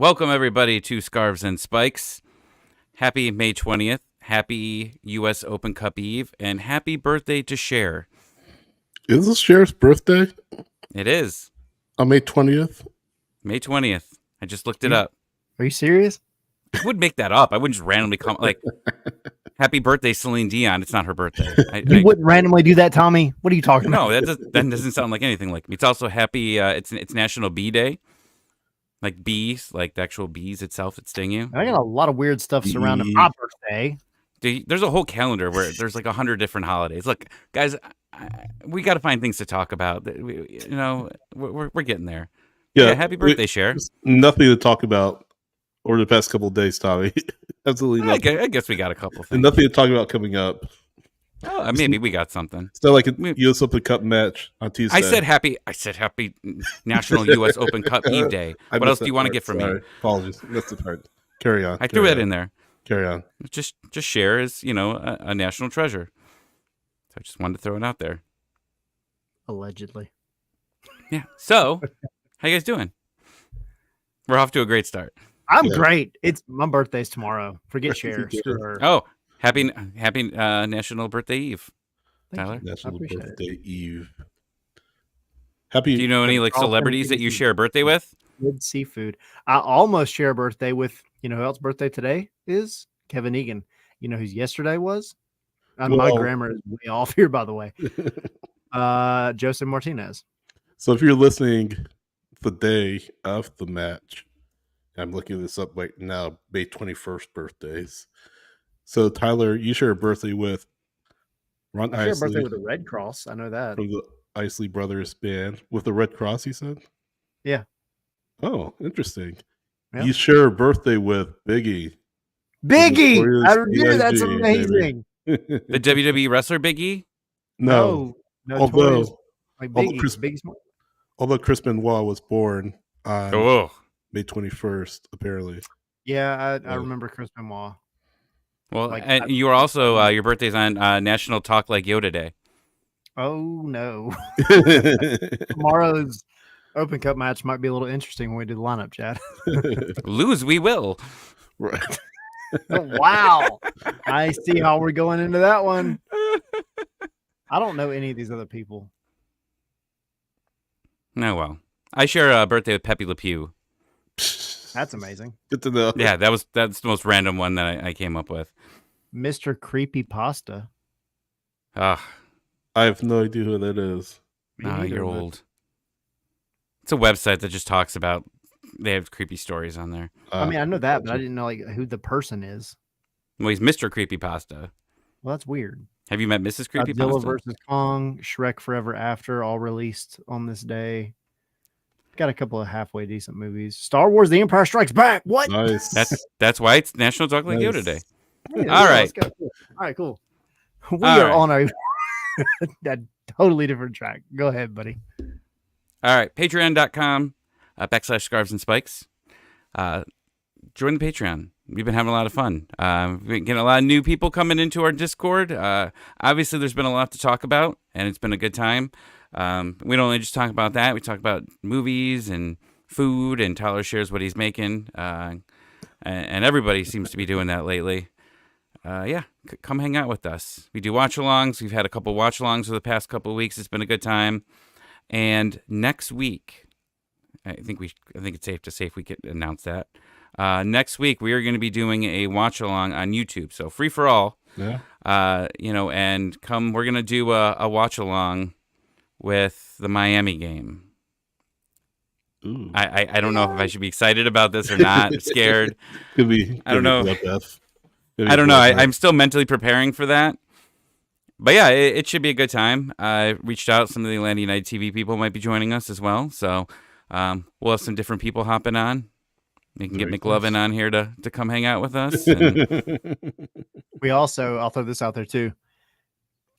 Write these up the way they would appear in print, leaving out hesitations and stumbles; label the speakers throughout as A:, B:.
A: Welcome, everybody, to Scarves and Spikes. Happy May 20th. Happy U.S. Open Cup Eve. And happy birthday to Cher.
B: Is this Cher's birthday?
A: It is.
B: On May 20th?
A: May 20th. I just looked it up.
C: Are you serious?
A: I would make that up. I wouldn't just randomly come like, happy birthday, Celine Dion. It's not her birthday.
C: You wouldn't randomly do that, Tommy? What are you talking about?
A: No, that doesn't sound like anything like me. It's also happy, it's National Bee Day. Like bees, like the actual bees itself that sting you.
C: I got a lot of weird stuff surrounding my birthday.
A: There's a whole calendar where there's like 100 different holidays. Look, guys, we got to find things to talk about. We're getting there. Yeah, happy birthday, Cher.
B: Nothing to talk about over the past couple of days, Tommy. Absolutely nothing.
A: I guess we got a couple things.
B: And nothing to talk about coming up.
A: Oh, maybe we got something.
B: It's not like a U.S. Open Cup match on Tuesday.
A: I said happy National U.S. Open Cup Eve Day. What else do you want to get from me?
B: Apologies. That's the part. Carry on.
A: I threw that in there.
B: Carry on.
A: Just Cher is, a national treasure. So I just wanted to throw it out there.
C: Allegedly.
A: Yeah. So, how you guys doing? We're off to a great start.
C: I'm great. It's my birthday's tomorrow. Forget Cher. Screw her.
A: Oh, happy National Birthday Eve, Tyler.
B: National Birthday Eve.
A: Do you know any celebrities that you share a birthday with?
C: Good seafood. I almost share a birthday with, who else's birthday today is? Kevin Egan. You know whose yesterday was? My grammar is way off here, by the way. Joseph Martinez.
B: So if you're listening the day of the match, I'm looking this up right now, May 21st birthdays. So Tyler, you share a birthday with Ron Isley.
C: I share a birthday with the Red Cross. I know that.
B: From the Isley Brothers band. With the Red Cross, you said?
C: Yeah.
B: Oh, interesting.
C: Yeah.
B: You share a birthday with Biggie.
C: Biggie! I remember that's amazing.
A: The WWE wrestler Biggie?
B: No.
C: Although Biggie's
B: although Chris Benoit was born on May 21st, apparently.
C: Yeah, I remember Chris Benoit.
A: Well, and you were also, your birthday's on National Talk Like Yoda Day.
C: Oh, no. Tomorrow's Open Cup match might be a little interesting when we do the lineup, Chad.
A: Lose, we will.
B: Right.
C: Wow. I see how we're going into that one. I don't know any of these other people.
A: No, well. I share a birthday with Pepe Le Pew.
C: That's amazing.
B: Good to know.
A: Yeah, that's the most random one that I came up with.
C: Mr. Creepy Pasta.
B: I have no idea who that is.
A: You're old. It's a website that just talks about, they have creepy stories on there.
C: I know that, but I didn't know who the person is.
A: Well, he's Mr. Creepy Pasta.
C: Well, that's weird.
A: Have you met Mrs. Creepy
C: Godzilla
A: Pasta?
C: vs. Kong, Shrek Forever After, all released on this day. Got a couple of halfway decent movies. Star Wars: The Empire Strikes Back. What?
B: Nice.
A: That's why it's National Talk Like Yoda Day.
C: Yeah,
A: all right.
C: All right, cool. We are on a totally different track. Go ahead, buddy.
A: All right. Patreon.com /Scarves and Spikes. Join the Patreon. We've been having a lot of fun. We've been getting a lot of new people coming into our Discord. Obviously, there's been a lot to talk about, and it's been a good time. We don't only just talk about that. We talk about movies and food, and Tyler shares what he's making. And everybody seems to be doing that lately. Come hang out with us. We do watch-alongs. We've had a couple watch-alongs for the past couple of weeks. It's been a good time. And next week, I think it's safe to say if we could announce that. Next week, we are going to be doing a watch-along on YouTube. So free for all.
B: Yeah.
A: And we're going to do a watch-along with the Miami game.
B: Ooh.
A: I don't know if I should be excited about this or not. I'm scared.
B: Could be.
A: I don't know.
B: I
A: don't know. I'm still mentally preparing for that. But yeah, it should be a good time. I reached out. Some of the Atlanta United TV people might be joining us as well. So we'll have some different people hopping on. You can get McLovin on here to come hang out with us. And
C: we also, I'll throw this out there too,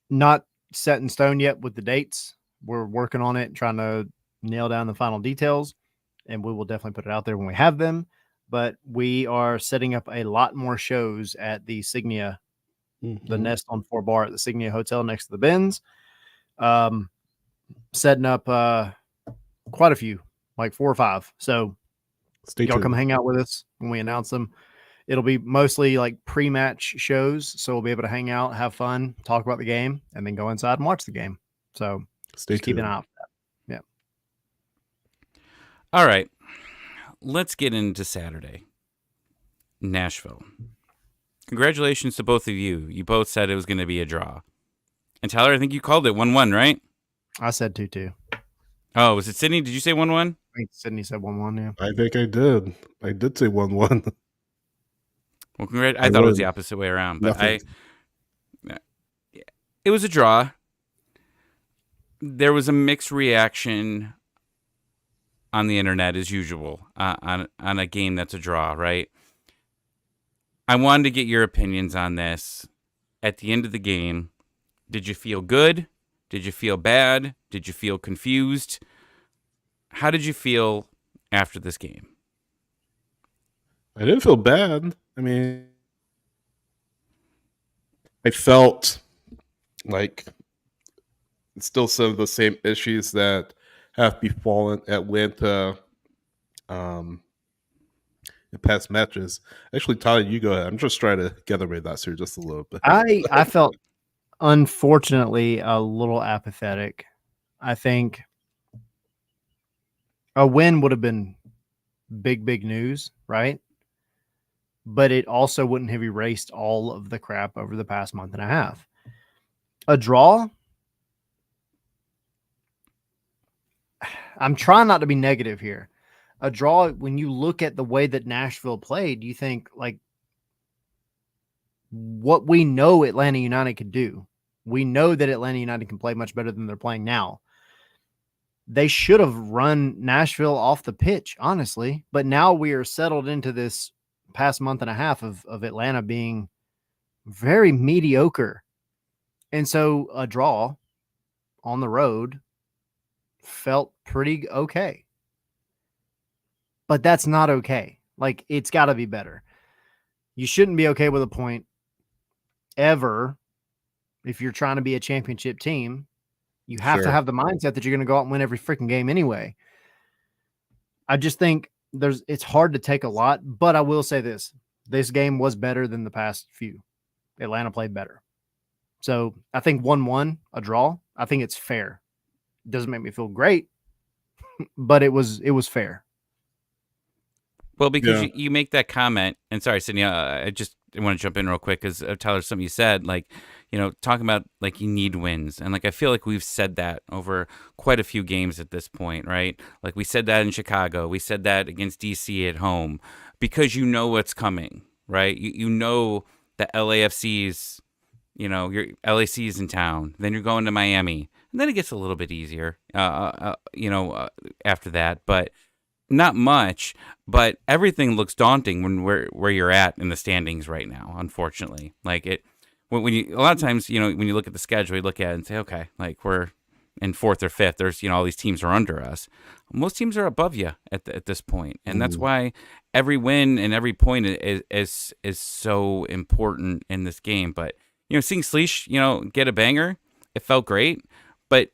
C: not set in stone yet with the dates. We're working on it, trying to nail down the final details, and we will definitely put it out there when we have them. But we are setting up a lot more shows at the Signia, the Nest on 4 bar at the Signia Hotel next to the Benz. Setting up quite a few, like 4 or 5. So
B: Stay
C: Y'all
B: tuned.
C: come hang out with us when we announce them. It'll be mostly like pre-match shows, so we'll be able to hang out, have fun, talk about the game, and then go inside and watch the game. So
B: Stay
C: just keep
B: tuned.
C: an eye out for that. Yeah.
A: All right. Let's get into Saturday. Nashville. Congratulations to both of you. You both said it was going to be a draw. And Tyler, I think you called it 1-1, right?
C: I said 2-2.
A: Oh, was it Sydney? Did you say 1-1?
C: I think Sydney said 1-1, yeah.
B: I think I did. I did say 1-1.
A: Well, I thought it was the opposite way around, but it was a draw. There was a mixed reaction on the internet as usual on a game that's a draw, right? I wanted to get your opinions on this. At the end of the game, did you feel good? Did you feel bad? Did you feel confused? How did you feel after this game?
B: I didn't feel bad. I mean, I felt like it's still some of the same issues that have befallen Atlanta in past matches. Actually, Tyler, you go ahead. I'm just trying to gather my thoughts here just a little bit.
C: I felt, unfortunately, a little apathetic. I think a win would have been big news, right? But it also wouldn't have erased all of the crap over the past month and a half. A draw, I'm trying not to be negative here. A draw, when you look at the way that Nashville played, you think like what we know Atlanta United could do. We know that Atlanta United can play much better than they're playing now. They should have run Nashville off the pitch, honestly. But now we are settled into this past month and a half of Atlanta being very mediocre. And so a draw on the road felt pretty okay. But that's not okay. Like, it's got to be better. You shouldn't be okay with a point ever if you're trying to be a championship team. You have to have the mindset that you're going to go out and win every freaking game anyway. I just think it's hard to take a lot, but I will say this. This game was better than the past few. Atlanta played better. So I think 1-1, a draw, I think it's fair. It doesn't make me feel great, but it was fair.
A: Well, because you make that comment, and sorry, Sydney, I want to jump in real quick because Tyler, something you said, like, talking about like you need wins, and like I feel like we've said that over quite a few games at this point, right? Like we said that in Chicago, we said that against DC at home, because you know what's coming, right? You know that LAFC's, your LAC's in town, then you're going to Miami, and then it gets a little bit easier, after that, but. Not much, but everything looks daunting when where you're at in the standings right now. Unfortunately, like when you a lot of times, when you look at the schedule, you look at it and say, okay, like we're in fourth or fifth. There's all these teams are under us. Most teams are above you at this point, and that's why every win and every point is so important in this game. But seeing Sleesh, get a banger, it felt great, but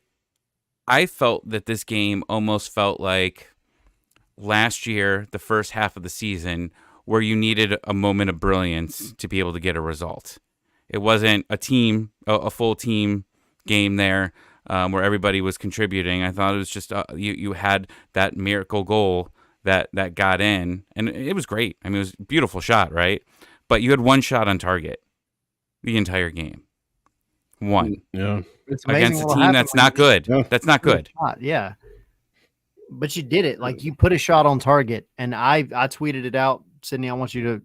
A: I felt that this game almost felt like last year, the first half of the season, where you needed a moment of brilliance to be able to get a result. It wasn't a full team game there where everybody was contributing. I thought it was just you had that miracle goal that got in, and it was great. I mean, it was a beautiful shot, right? But you had one shot on target the entire game. One.
B: Yeah.
A: Against a team that's not good.
B: Yeah.
A: That's not good.
C: Yeah. But you did it. Like, you put a shot on target, and I tweeted it out. Sydney, I want you to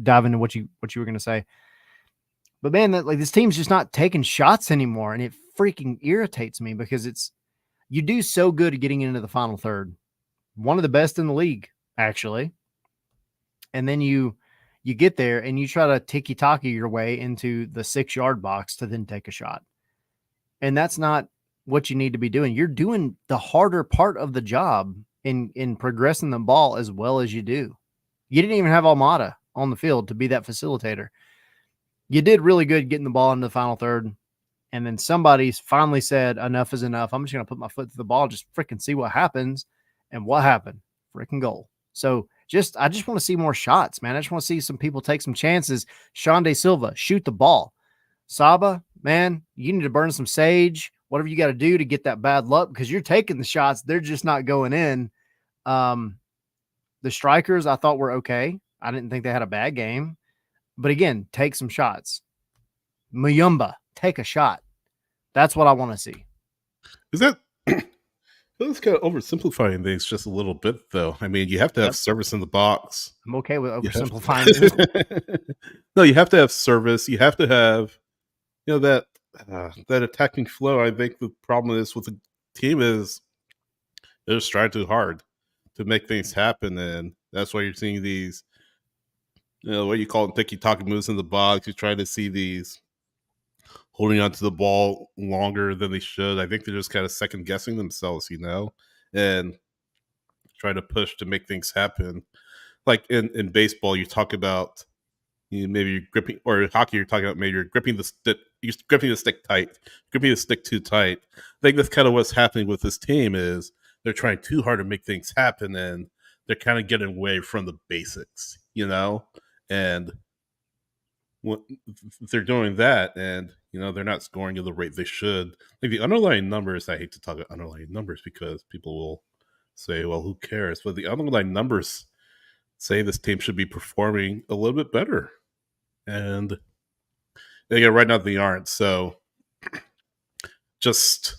C: dive into what you were going to say. But man, this team's just not taking shots anymore, and it freaking irritates me because you do so good at getting into the final third. One of the best in the league, actually. And then you get there and you try to tiki-taka your way into the 6-yard box to then take a shot. And that's not what you need to be doing. You're doing the harder part of the job in progressing the ball as well as you do. You didn't even have Almada on the field to be that facilitator. You did really good getting the ball into the final third. And then somebody finally said, enough is enough. I'm just going to put my foot to the ball, just freaking see what happens. And what happened? Freaking goal. So I just want to see more shots, man. I just want to see some people take some chances. Sean De Silva, shoot the ball. Saba, man, you need to burn some sage, whatever you got to do to get that bad luck, because you're taking the shots. They're just not going in. The strikers I thought were okay. I didn't think they had a bad game. But again, take some shots. Muyumba, take a shot. That's what I want to see.
B: Is that that's kind of oversimplifying things just a little bit, though? I mean, you have to have service in the box.
C: I'm okay with oversimplifying things.
B: No, you have to have service. You have to have, that attacking flow. I think the problem is with the team is they're just trying too hard to make things happen, and that's why you're seeing these, what you call it, tiki-taka moves in the box. You're trying to see these holding onto the ball longer than they should. I think they're just kind of second guessing themselves, and trying to push to make things happen. Like in baseball, you talk about maybe you're gripping, or hockey, you're talking about maybe you're gripping the stick, gripping the stick too tight. I think that's kind of what's happening with this team is they're trying too hard to make things happen, and they're kind of getting away from the basics, and they're doing that, and they're not scoring at the rate they should. Like the underlying numbers, I hate to talk about underlying numbers because people will say, well, who cares? But the underlying numbers say this team should be performing a little bit better, and right now they aren't. So just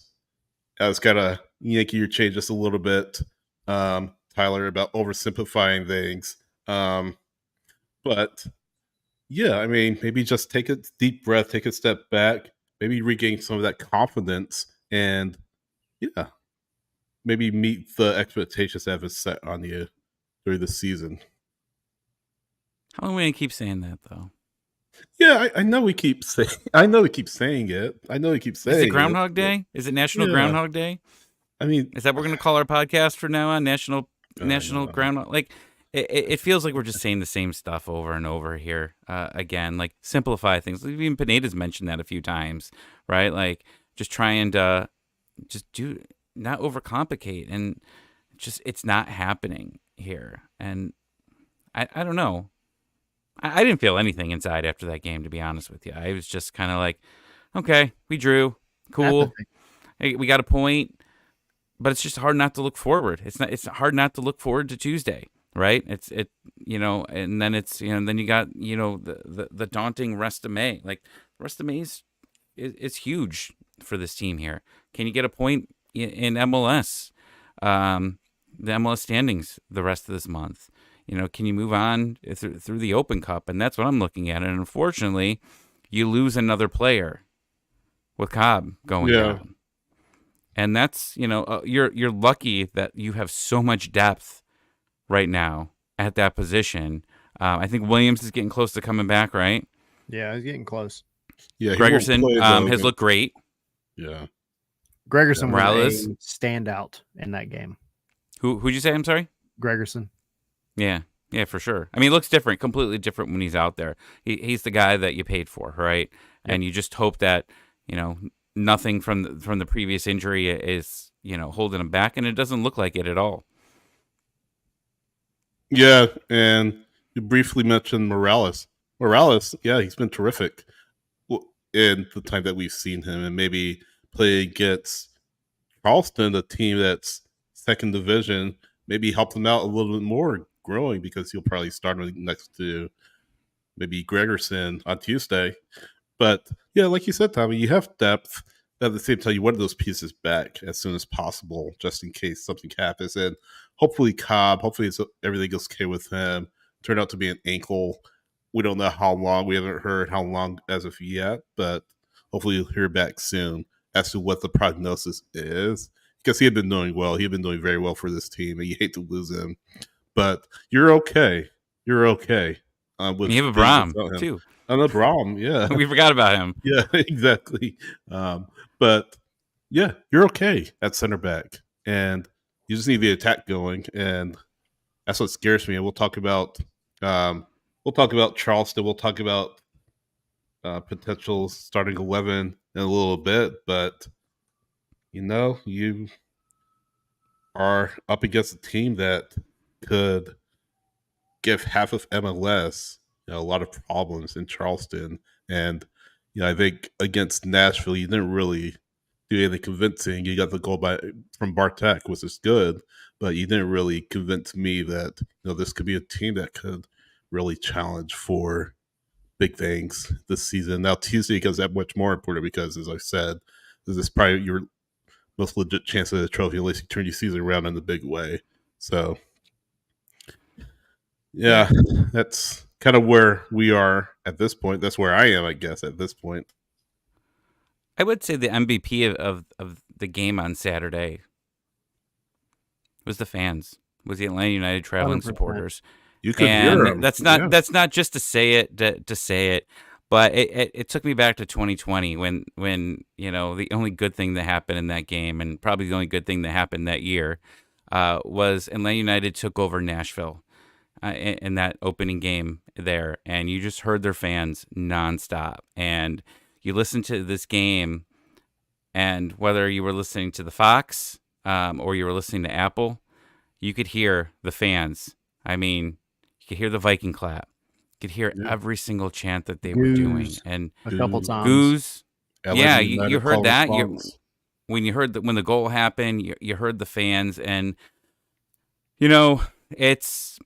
B: I was gotta yank your chain just a little bit, Tyler, about oversimplifying things. But yeah, I mean, maybe just take a deep breath, take a step back, maybe regain some of that confidence, and maybe meet the expectations that have been set on you through the season.
A: How long are we gonna keep saying that, though?
B: Yeah, I know we keep saying. I know we keep saying it. Is
A: it Groundhog Day? Is it National Groundhog Day?
B: I mean,
A: is that what we're gonna call our podcast from now on? National Groundhog. Like, it feels like we're just saying the same stuff over and over here again. Like, simplify things. Even Pineda's mentioned that a few times, right? Like, just trying to not overcomplicate, and just it's not happening here. And I don't know. I didn't feel anything inside after that game, to be honest with you. I was just kind of like, okay, we drew, cool, hey, we got a point, but it's just hard not to look forward. It's hard not to look forward to Tuesday, right? And then then you got the daunting rest of May. Like, the rest of May is huge for this team here. Can you get a point in MLS, the MLS standings the rest of this month? Can you move on through the Open Cup? And that's what I'm looking at. And unfortunately, you lose another player with Cobb going down. And that's, you're lucky that you have so much depth right now at that position. I think Williams is getting close to coming back, right?
C: Yeah, he's getting close.
B: Yeah,
A: Gregerson has looked great.
B: Yeah.
C: Gregerson was a standout in that game.
A: Who'd you say? I'm sorry?
C: Gregerson.
A: Yeah, for sure. I mean, it looks different, completely different when he's out there. He's the guy that you paid for, right? Yep. And you just hope that, nothing from the previous injury is, holding him back, and it doesn't look like it at all.
B: Yeah, and you briefly mentioned Morales. He's been terrific in the time that we've seen him, and maybe play against Charleston, a team that's second division, maybe help them out a little bit more growing, because he'll probably start next to maybe Gregerson on Tuesday. But yeah, like you said, Tommy, you have depth. At the same time, you want those pieces back as soon as possible, just in case something happens. And hopefully Cobb, everything goes okay with him. Turned out to be an ankle. We don't know how long. We haven't heard how long as of yet, but hopefully you'll hear back soon as to what the prognosis is. Because he had been doing well. He had been doing very well for this team, and you hate to lose him. But you're okay. You have a
A: Braum, too.
B: And a Braum, yeah.
A: We forgot about him.
B: Yeah, exactly. But, yeah, you're okay at center back. And you just need the attack going. And that's what scares me. And we'll talk about Charleston. We'll talk about potential starting 11 in a little bit. But, you are up against a team that could give half of MLS a lot of problems in Charleston. And I think against Nashville, you didn't really do anything convincing. You got the goal from Bartek, which is good, but you didn't really convince me that this could be a team that could really challenge for big things this season. Now Tuesday becomes that much more important because, as I said, this is probably your most legit chance of the trophy unless you turn your season around in a big way. So, yeah, that's kind of where we are at this point. That's where I am, I guess, at this point.
A: I would say the MVP of the game on Saturday was the fans, was the Atlanta United traveling
C: 100%.
A: supporters.
B: You could hear them.
A: That's not just to say it to say it, but it took me back to 2020 when the only good thing that happened in that game, and probably the only good thing that happened that year, was Atlanta United took over Nashville in that opening game there, and you just heard their fans nonstop, and you listen to this game, and whether you were listening to the Fox or you were listening to Apple, you could hear the fans. I mean, you could hear the Viking clap. You could hear every single chant that they were doing, and
C: a couple times.
A: Goose. Yeah,
B: United
A: you heard that.
B: when
A: When the goal happened, you heard the fans, and it's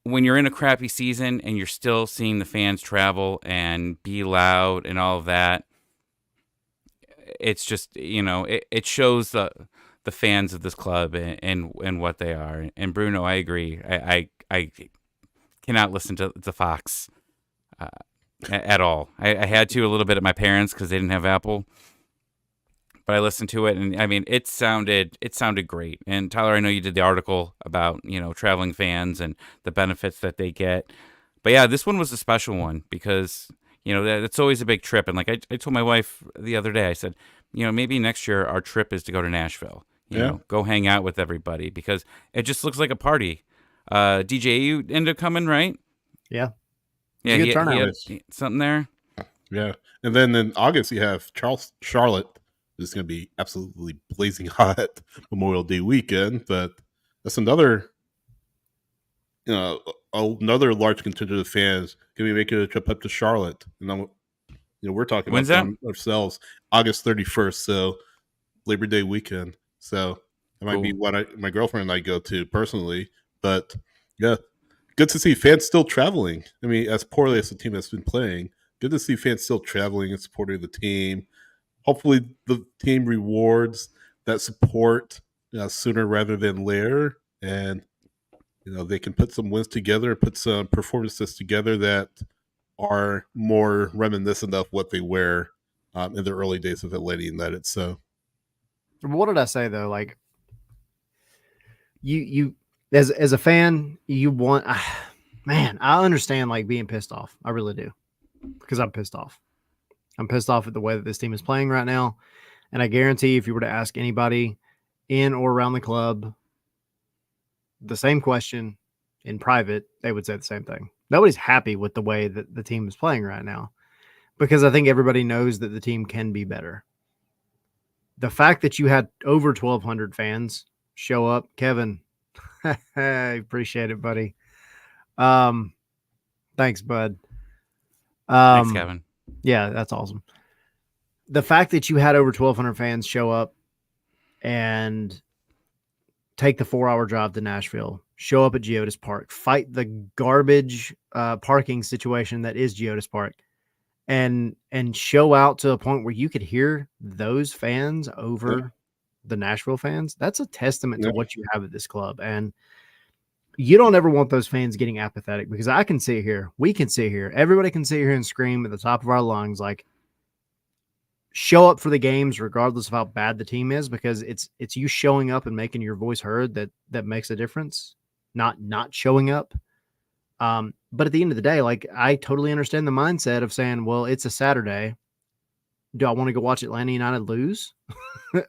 A: when you're in a crappy season and you're still seeing the fans travel and be loud and all of that. It's just it shows the fans of this club and what they are. And Bruno, I agree. I cannot listen to the Fox at all. I had to a little bit at my parents because they didn't have Apple, but I listened to it, and I mean, it sounded great. And Tyler, I know you did the article about traveling fans and the benefits that they get, but yeah, this one was a special one because that's always a big trip. And like I told my wife the other day, I said, maybe next year our trip is to go to Nashville. Go hang out with everybody because it just looks like a party. DJ, you ended up coming, right?
C: Yeah.
A: Yeah,
C: Good
A: he
C: turnout.
A: had something there.
B: Yeah. And then in August, you have Charlotte. Is going to be absolutely blazing hot Memorial Day weekend, but that's another large contingent of fans going to be making a trip up to Charlotte. And we're talking
A: When's
B: about
A: that?
B: ourselves, August 31st, so Labor Day weekend. So it might
A: Cool.
B: be what my girlfriend and I go to personally, but yeah, good to see fans still traveling. I mean, as poorly as the team has been playing, good to see fans still traveling and supporting the team. Hopefully the team rewards that support sooner rather than later, and they can put some wins together, put some performances together that are more reminiscent of what they were in the early days of Atlanta United. So,
C: what did I say though? Like, you as a fan, you want, man, I understand like being pissed off. I really do, because I'm pissed off. I'm pissed off at the way that this team is playing right now. And I guarantee if you were to ask anybody in or around the club the same question in private, they would say the same thing. Nobody's happy with the way that the team is playing right now, because I think everybody knows that the team can be better. The fact that you had over 1,200 fans show up, Kevin, I appreciate it, buddy. Thanks, bud.
A: Thanks, Kevin.
C: Yeah, that's awesome. The fact that you had over 1,200 fans show up and take the 4-hour drive to Nashville, show up at Geodis Park, fight the garbage parking situation that is Geodis Park, and show out to a point where you could hear those fans over the Nashville fans. That's a testament to what you have at this club. And you don't ever want those fans getting apathetic, because I can sit here, we can sit here, everybody can sit here and scream at the top of our lungs, like, show up for the games regardless of how bad the team is, because it's you showing up and making your voice heard that makes a difference, not showing up. But at the end of the day, like, I totally understand the mindset of saying, well, it's a Saturday. Do I want to go watch Atlanta United lose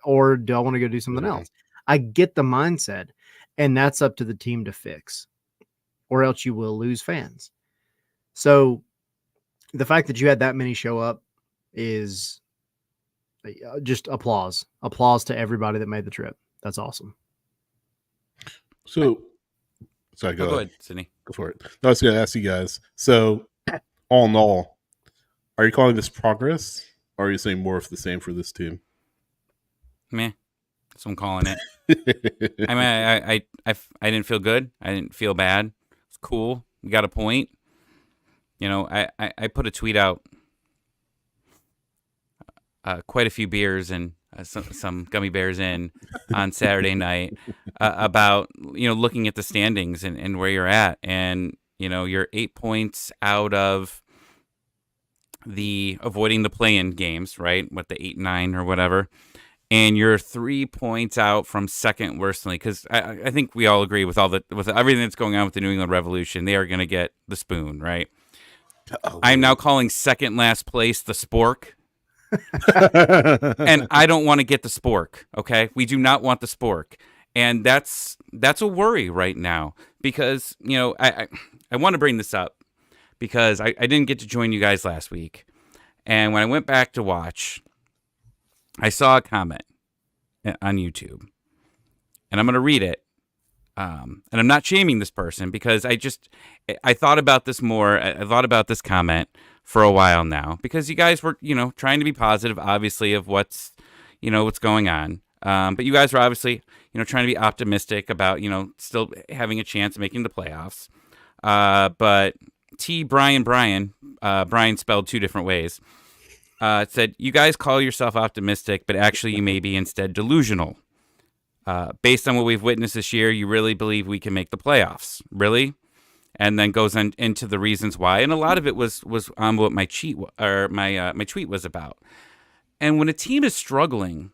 C: or do I want to go do something else? I get the mindset, and that's up to the team to fix, or else you will lose fans. So the fact that you had that many show up is just applause to everybody that made the trip. That's awesome.
B: So sorry,
A: Go ahead, Sydney.
B: Go for it. No, I was going to ask you guys. So, all in all, are you calling this progress, or are you saying more of the same for this team?
A: Meh. That's what I'm calling it. I mean, I didn't feel good. I didn't feel bad. It's cool. We got a point. You know, I put a tweet out, quite a few beers and some gummy bears in on Saturday night, about, you know, looking at the standings and where you're at. And, you know, you're 8 points out of the avoiding the play-in games, right? What, the 8-9 or whatever. And you're 3 points out from second worst league, because I think we all agree with with everything that's going on with the New England Revolution, they are going to get the spoon, right? I'm now calling second last place the spork, and I don't want to get the spork. Okay, we do not want the spork, and that's a worry right now, because, you know, I want to bring this up because I didn't get to join you guys last week, and when I went back to watch, I saw a comment on YouTube, and I'm going to read it. And I'm not shaming this person, because I thought about this more. I thought about this comment for a while now, because you guys were, you know, trying to be positive, obviously, of what's going on. But you guys were obviously, you know, trying to be optimistic about, you know, still having a chance of making the playoffs. But Brian spelled two different ways. Said, you guys call yourself optimistic, but actually you may be instead delusional. Based on what we've witnessed this year, you really believe we can make the playoffs? Really? And then goes into the reasons why. And a lot of it was on what my tweet was about. And when a team is struggling,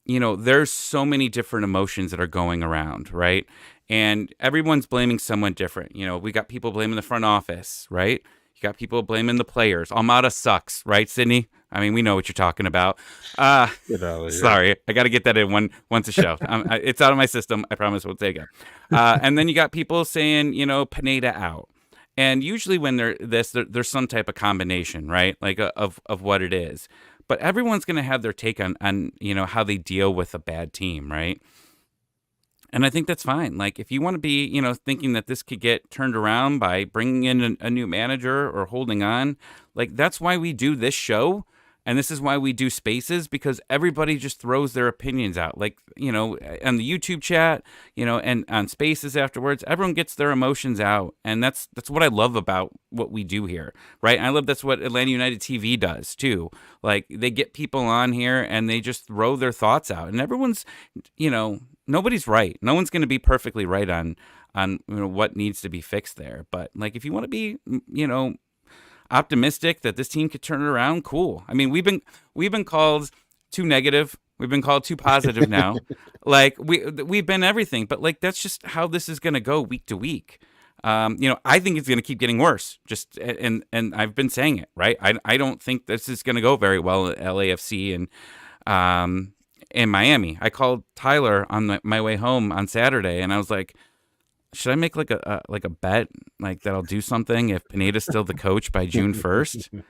A: you know, there's so many different emotions that are going around, right? And everyone's blaming someone different. You know, we got people blaming the front office, right? You got people blaming the players. Almada sucks, right, Sydney? I mean, we know what you're talking about. Sorry, I got to get that in once a show. It's out of my system. I promise we'll take it. And then you got people saying, you know, Pineda out. And usually when there's some type of combination, right? Like of what it is. But everyone's going to have their take on, you know, how they deal with a bad team, right? And I think that's fine. Like, if you want to be, you know, thinking that this could get turned around by bringing in a new manager or holding on, like, that's why we do this show. And this is why we do spaces, because everybody just throws their opinions out. Like, you know, on the YouTube chat, you know, and on spaces afterwards, everyone gets their emotions out. And that's what I love about what we do here, right? And I love that's what Atlanta United TV does too. Like, they get people on here and they just throw their thoughts out. And everyone's, you know, nobody's right. No one's going to be perfectly right on you know, what needs to be fixed there. But, like, if you want to be, you know, optimistic that this team could turn it around, cool. I mean, we've been called too negative. We've been called too positive now. Like, we've been everything, but, like, that's just how this is going to go week to week. You know, I think it's going to keep getting worse. And I've been saying it, right? I don't think this is going to go very well at LAFC and in Miami. I called Tyler on my way home on Saturday, and I was like, should I make like a bet, like, that I'll do something if Pineda's still the coach by June 1st?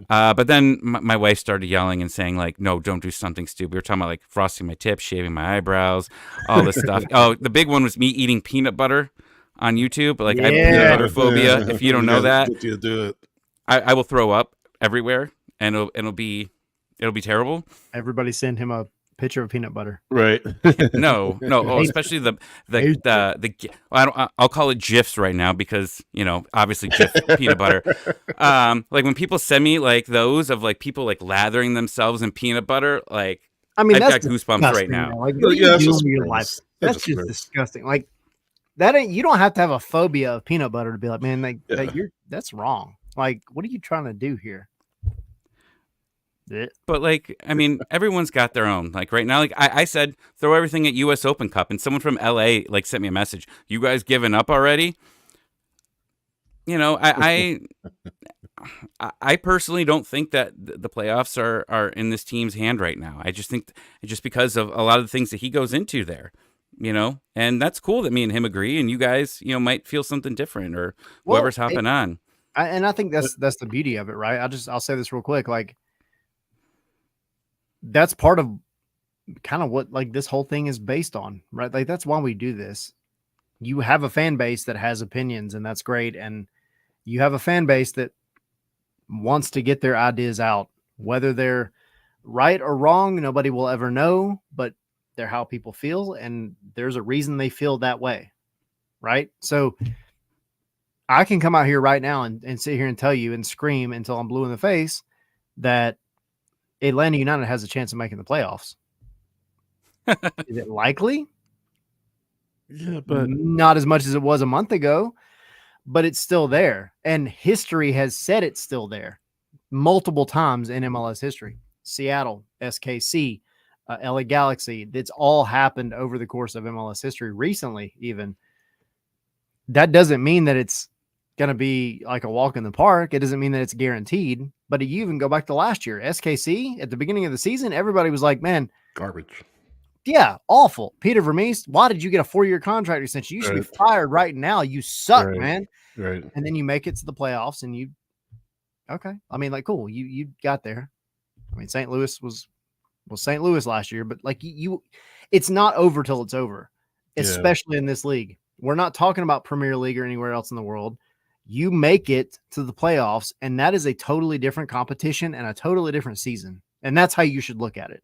A: But then my wife started yelling and saying, like, no, don't do something stupid. We were talking about, like, frosting my tips, shaving my eyebrows, all this stuff. Oh, the big one was me eating peanut butter on YouTube. Like, I have peanut butter phobia. If you don't know that,
B: you do it.
A: I will throw up everywhere, and it'll be terrible.
C: Everybody send him a picture of peanut butter.
B: Right.
A: No. Oh, especially I'll call it GIFs right now, because, you know, obviously GIF peanut butter. Like, when people send me, like, those of, like, people, like, lathering themselves in peanut butter, like,
C: I mean,
A: I've
C: that's
A: got goosebumps right now.
C: Man. Like, what
B: Yeah,
C: do you
B: that's
C: do in your
B: gross.
C: life?
B: That's
C: That's just
B: gross.
C: disgusting. Like, that ain't. You don't have to have a phobia of peanut butter to be like, man, that's wrong. Like, what are you trying to do here?
A: But, like, I mean, everyone's got their own. Like, right now, like, I said, throw everything at US Open Cup, and someone from LA, like, sent me a message. You guys giving up already? You know, I personally don't think that the playoffs are in this team's hand right now. I just think just because of a lot of the things that he goes into there, you know, and that's cool that me and him agree, and you guys, you know, might feel something different, or whoever's hopping on.
C: And I think that's the beauty of it, right? I'll say this real quick. Like, that's part of kind of what, like, this whole thing is based on, right? Like, that's why we do this. you have a fan base that has opinions, and that's great. And you have a fan base that wants to get their ideas out, whether they're right or wrong, nobody will ever know, but they're how people feel. And there's a reason they feel that way. Right. So I can come out here right now and sit here and tell you and scream until I'm blue in the face that Atlanta United has a chance of making the playoffs. Is it likely?
B: Yeah, but
C: Not as much as it was a month ago, but it's still there. And history has said it's still there multiple times in MLS history. Seattle, SKC, LA Galaxy. It's all happened over the course of MLS history recently, even. That doesn't mean that it's going to be like a walk in the park. It doesn't mean that it's guaranteed. But you even go back to last year, SKC at the beginning of the season, everybody was like, man,
B: garbage.
C: Yeah, awful. Peter Vermees, why did you get a 4-year contract extension? You should be fired right now. You suck, man.
B: Right.
C: And then you make it to the playoffs and okay. I mean, like, cool. You got there. I mean, St. Louis was St. Louis last year, but like it's not over till it's over, especially in this league. We're not talking about Premier League or anywhere else in the world. You make it to the playoffs, and that is a totally different competition and a totally different season. And that's how you should look at it.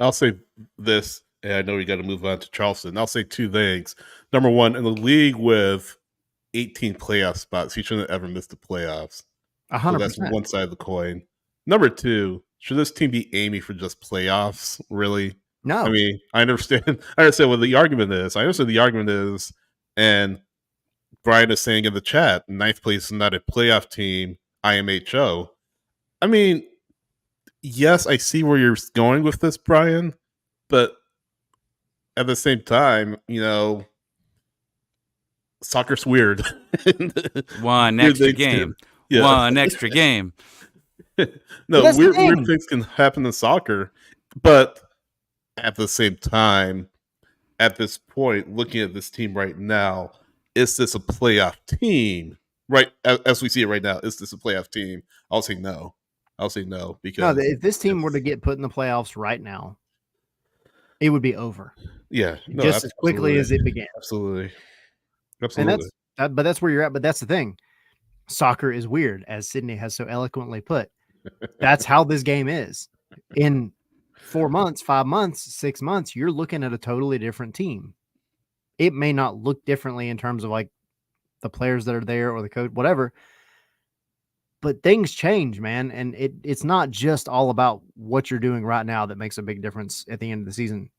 B: I'll say this, and I know we got to move on to Charleston. I'll say two things. Number one, in the league with 18 playoff spots, he shouldn't have ever missed the playoffs.
C: 100%.
B: So that's one side of the coin. Number two, should this team be aiming for just playoffs? Really?
C: No.
B: I mean, I understand what the argument is. I understand the argument is, and Brian is saying in the chat, ninth place is not a playoff team, IMHO. I mean, yes, I see where you're going with this, Brian, but at the same time, soccer's weird.
A: One extra game. Yeah. One extra game.
B: No, weird things can happen in soccer, but at the same time, at this point, looking at this team right now, is this a playoff team? Right, as we see it right now, is this a playoff team? I'll say no. Because
C: if this team were to get put in the playoffs right now, it would be over.
B: Yeah,
C: just as quickly as it began.
B: Absolutely.
C: And that's where you're at. But that's the thing. Soccer is weird, as Sydney has so eloquently put. That's how this game is. In 4 months, 5 months, 6 months, you're looking at a totally different team. It may not look differently in terms of like the players that are there or the coach, whatever. But things change, man. And it's not just all about what you're doing right now that makes a big difference at the end of the season.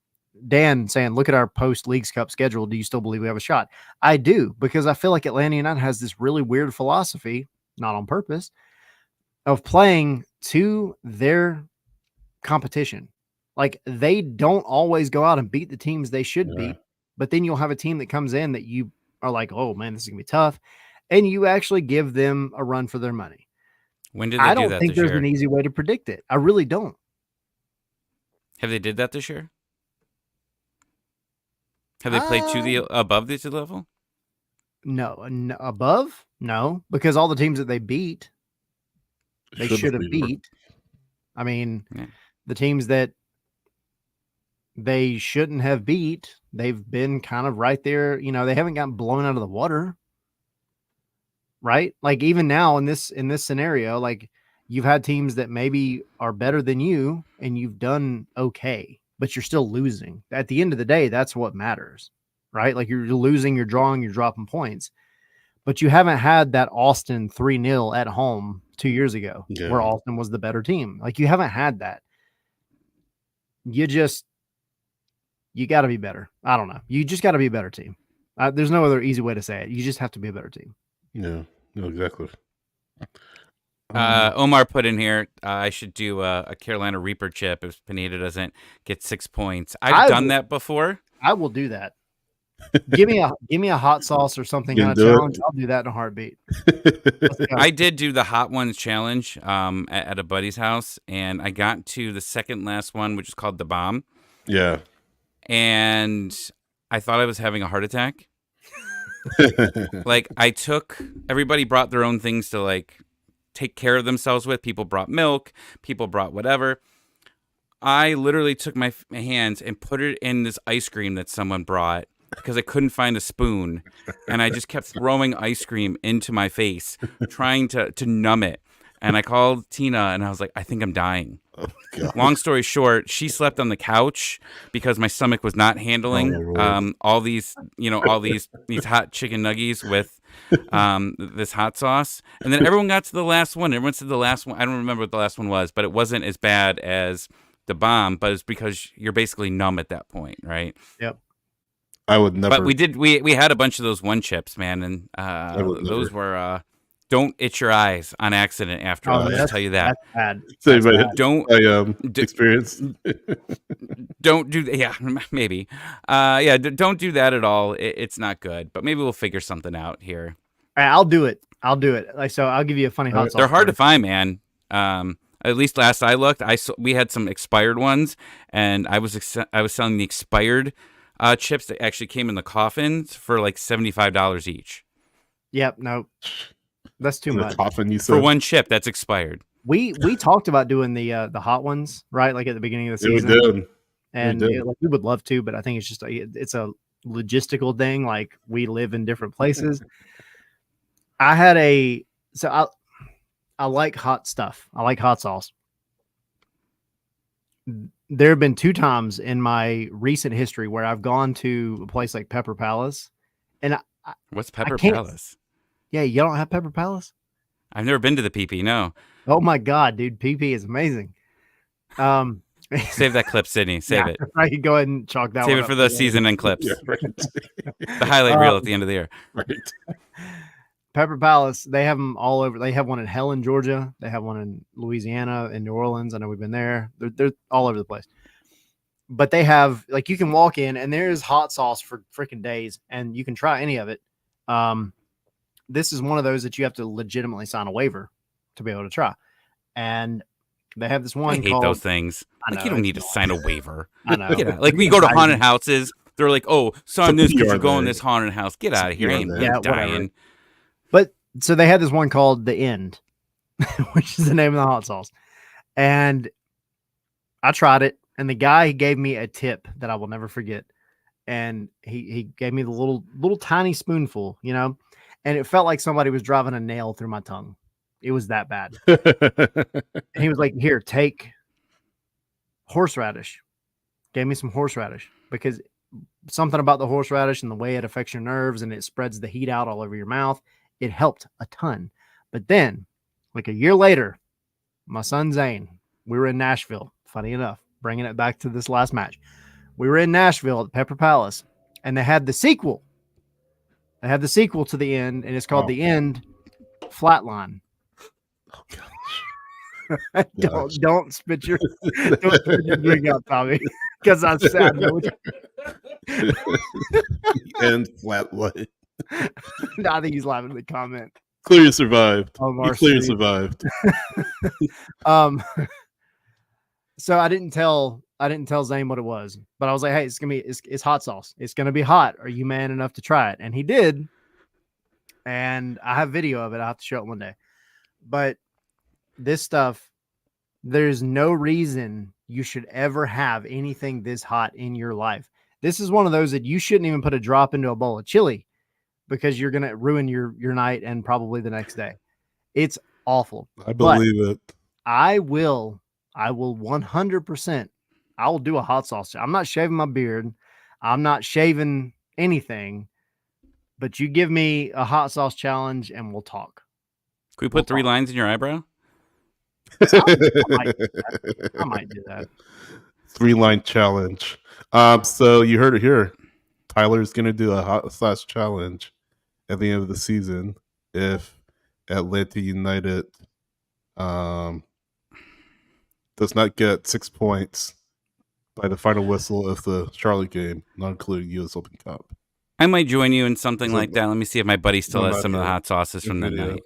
C: Dan saying, look at our post-Leagues Cup schedule. Do you still believe we have a shot? I do, because I feel like Atlanta United has this really weird philosophy, not on purpose, of playing to their competition. Like, they don't always go out and beat the teams they should beat, but then you'll have a team that comes in that you are like, oh, man, this is going to be tough, and you actually give them a run for their money.
A: When did they do that this year? I don't think
C: there's an easy way to predict it. I really don't.
A: Have they did that this year? Have they played above this level?
C: No, above? No, because all the teams that they beat, they should have beat. I mean, the teams that they shouldn't have beat, they've been kind of right there. They haven't gotten blown out of the water. Right? Like, even now in this scenario, like, you've had teams that maybe are better than you and you've done okay, but you're still losing. At the end of the day, that's what matters, right? Like, you're losing, you're drawing, you're dropping points, but you haven't had that Austin 3-0 at home 2 years ago where Austin was the better team. Like, you haven't had that. You got to be better. I don't know. You just got to be a better team. There's no other easy way to say it. You just have to be a better team.
B: Yeah, no, exactly.
A: Omar put in here, I should do a Carolina Reaper chip if Pineda doesn't get 6 points. I've done that before.
C: I will do that. Give me a hot sauce or something on a challenge. I'll do that in a heartbeat.
A: I did do the hot ones challenge at a buddy's house, and I got to the second last one, which is called the bomb.
B: Yeah.
A: And I thought I was having a heart attack. Like, everybody brought their own things to like take care of themselves with. People brought milk, people brought whatever. I literally took my hands and put it in this ice cream that someone brought because I couldn't find a spoon, and I just kept throwing ice cream into my face, trying to numb it. And I called Tina, and I was like, I think I'm dying.
B: Oh, God.
A: Long story short, she slept on the couch because my stomach was not handling all these hot chicken nuggies with this hot sauce. And then everyone got to the last one. Everyone said the last one. I don't remember what the last one was, but it wasn't as bad as the bomb. But it's because you're basically numb at that point, right?
C: Yep.
B: I would never.
A: But we did. We had a bunch of those one chips, man, and those were. Don't itch your eyes on accident after. I'll just tell you that.
C: That's bad.
B: Say my,
C: bad.
B: Don't experience.
A: Don't do that. Yeah, maybe. Don't do that at all. It's not good. But maybe we'll figure something out here.
C: All right, I'll do it. Like, so I'll give you a funny hot sauce.
A: They're hard to find, man. At least last I looked, we had some expired ones, and I was selling the expired chips that actually came in the coffins for like $75 each.
C: Yep. No. That's too much.
B: Coffin, you said?
A: For one chip that's expired.
C: We talked about doing the hot ones, right? Like at the beginning of the season.
B: We did.
C: And we would love to, but I think it's just it's a logistical thing. Like, we live in different places. I like hot stuff. I like hot sauce. There have been 2 times in my recent history where I've gone to a place like Pepper Palace, and
A: what's Pepper Palace?
C: Yeah, you don't have Pepper Palace?
A: I've never been to the PP, no.
C: Oh my God, dude. PP is amazing.
A: Save that clip, Sydney. Save it.
C: Right, go ahead and chalk that
A: Save
C: one
A: it for the season end clips.
B: Yeah, right.
A: The highlight reel at the end of the year.
B: Right.
C: Pepper Palace, they have them all over. They have one in Helen, Georgia. They have one in Louisiana, in New Orleans. I know we've been there. They're all over the place. But they have, like, you can walk in and there's hot sauce for freaking days, and you can try any of it. This is one of those that you have to legitimately sign a waiver to be able to try. And they have this one.
A: I hate those things. Like, you don't need to sign a waiver.
C: I know.
A: Like, we go to haunted houses. They're like, oh, sign this because you go in this haunted house. Get out of here. Ain't dying.
C: Whatever. But so they had this one called The End, which is the name of the hot sauce. And I tried it. And the guy gave me a tip that I will never forget. And he gave me the little tiny spoonful, you know, and it felt like somebody was driving a nail through my tongue. It was that bad. And he was like, here, take horseradish. Gave me some horseradish because something about the horseradish and the way it affects your nerves and it spreads the heat out all over your mouth. It helped a ton. But then, like a year later, my son Zane, we were in Nashville, funny enough, bringing it back to this last match. We were in Nashville at Pepper Palace, and they had the sequel. They had the sequel to The End, and it's called The End Flatline.
B: Oh,
C: don't spit your drink out, Tommy, because I'm sad.
B: And flatline.
C: I think he's laughing at the comment.
B: Clearly survived.
C: Oh,
B: you clearly survived.
C: So I didn't tell Zane what it was, but I was like, hey, it's hot sauce. It's gonna be hot. Are you man enough to try it? And he did. And I have video of it. I'll have to show it one day. But this stuff, there's no reason you should ever have anything this hot in your life. This is one of those that you shouldn't even put a drop into a bowl of chili because you're gonna ruin your night and probably the next day. It's awful.
B: I believe it.
C: I will 100%. I will do a hot sauce. I'm not shaving my beard. I'm not shaving anything, but you give me a hot sauce challenge and we'll talk.
A: Can we put 3 lines in your eyebrow?
C: I might do that.
B: 3-line challenge. So you heard it here. Tyler's going to do a hot sauce challenge at the end of the season if Atlanta United does not get 6 points by the final whistle of the Charlotte game, not including U.S. Open Cup.
A: I might join you in something like that. Let me see if my buddy still has some of the hot sauces from that night.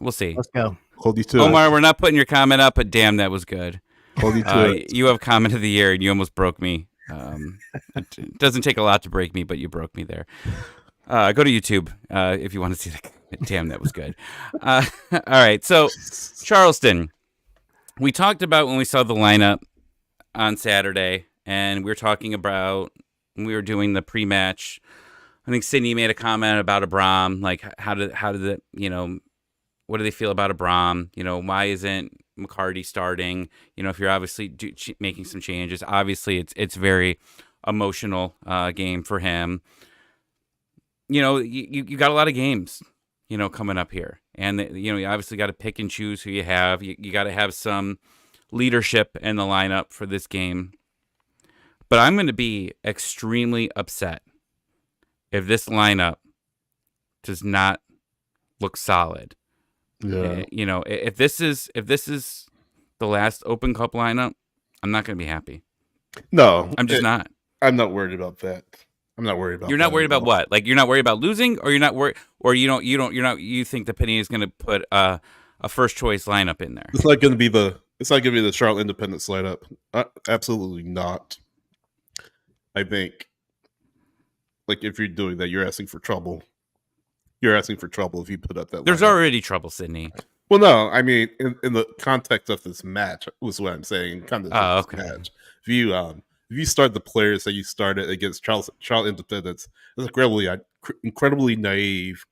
A: We'll see.
C: Let's go.
B: Hold you to
A: Omar, we're not putting your comment up, but damn, that was good.
B: Hold you to it.
A: You have comment of the year, and you almost broke me. It doesn't take a lot to break me, but you broke me there. Go to YouTube if you want to see that. Damn, that was good. All right, so Charleston. We talked about when we saw the lineup on Saturday, and we were talking about when we were doing the pre-match, I think Sydney made a comment about Abram, like how did the, you know, what do they feel about Abram? You know, why isn't McCarty starting? You know, if you're obviously making some changes, obviously it's very emotional game for him. You know, you got a lot of games, you know, coming up here, and you know, you obviously got to pick and choose who you have. You got to have some leadership in the lineup for this game. But I'm going to be extremely upset if this lineup does not look solid.
B: Yeah.
A: You know, if this is the last Open Cup lineup, I'm not going to be happy.
B: No,
A: I'm just not.
B: I'm not worried about that. I'm not worried about.
A: You're not worried about what? Like you're not worried about losing, or you're not worried, or you think the Penny is going to put a first choice lineup in there?
B: It's not going to be the Charlotte Independence lineup. Absolutely not. I think, like, if you're doing that, you're asking for trouble. You're asking for trouble if you put up that.
A: There's
B: lineup.
A: already trouble, Sydney.
B: Well, no, I mean, in the context of this match was what I'm saying.
A: Okay.
B: Match. If you start the players that you started against Charlotte Independence, it's incredibly naive,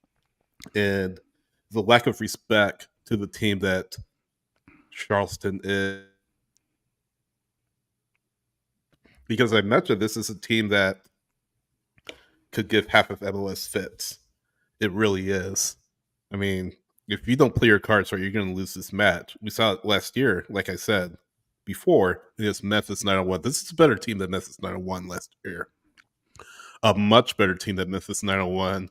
B: and the lack of respect to the team that Charleston is. Because I mentioned this is a team that could give half of MLS fits. It really is. I mean, if you don't play your cards right, you're going to lose this match. We saw it last year, like I said before, against Memphis 901. This is a better team than Memphis 901 last year. A much better team than Memphis 901.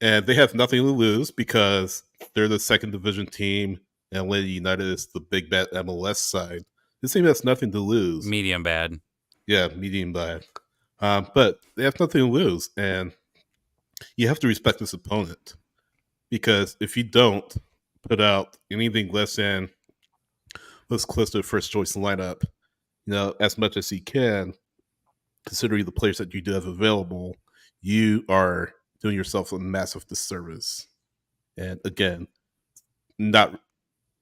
B: And they have nothing to lose because they're the second division team, and Atlanta United is the big bad MLS side. This team has nothing to lose.
A: Medium bad.
B: Yeah, medium bad. But they have nothing to lose, and you have to respect this opponent. Because if you don't put out anything less than let's close to the first choice lineup, you know, as much as you can, considering the players that you do have available, you are doing yourself a massive disservice. And again, not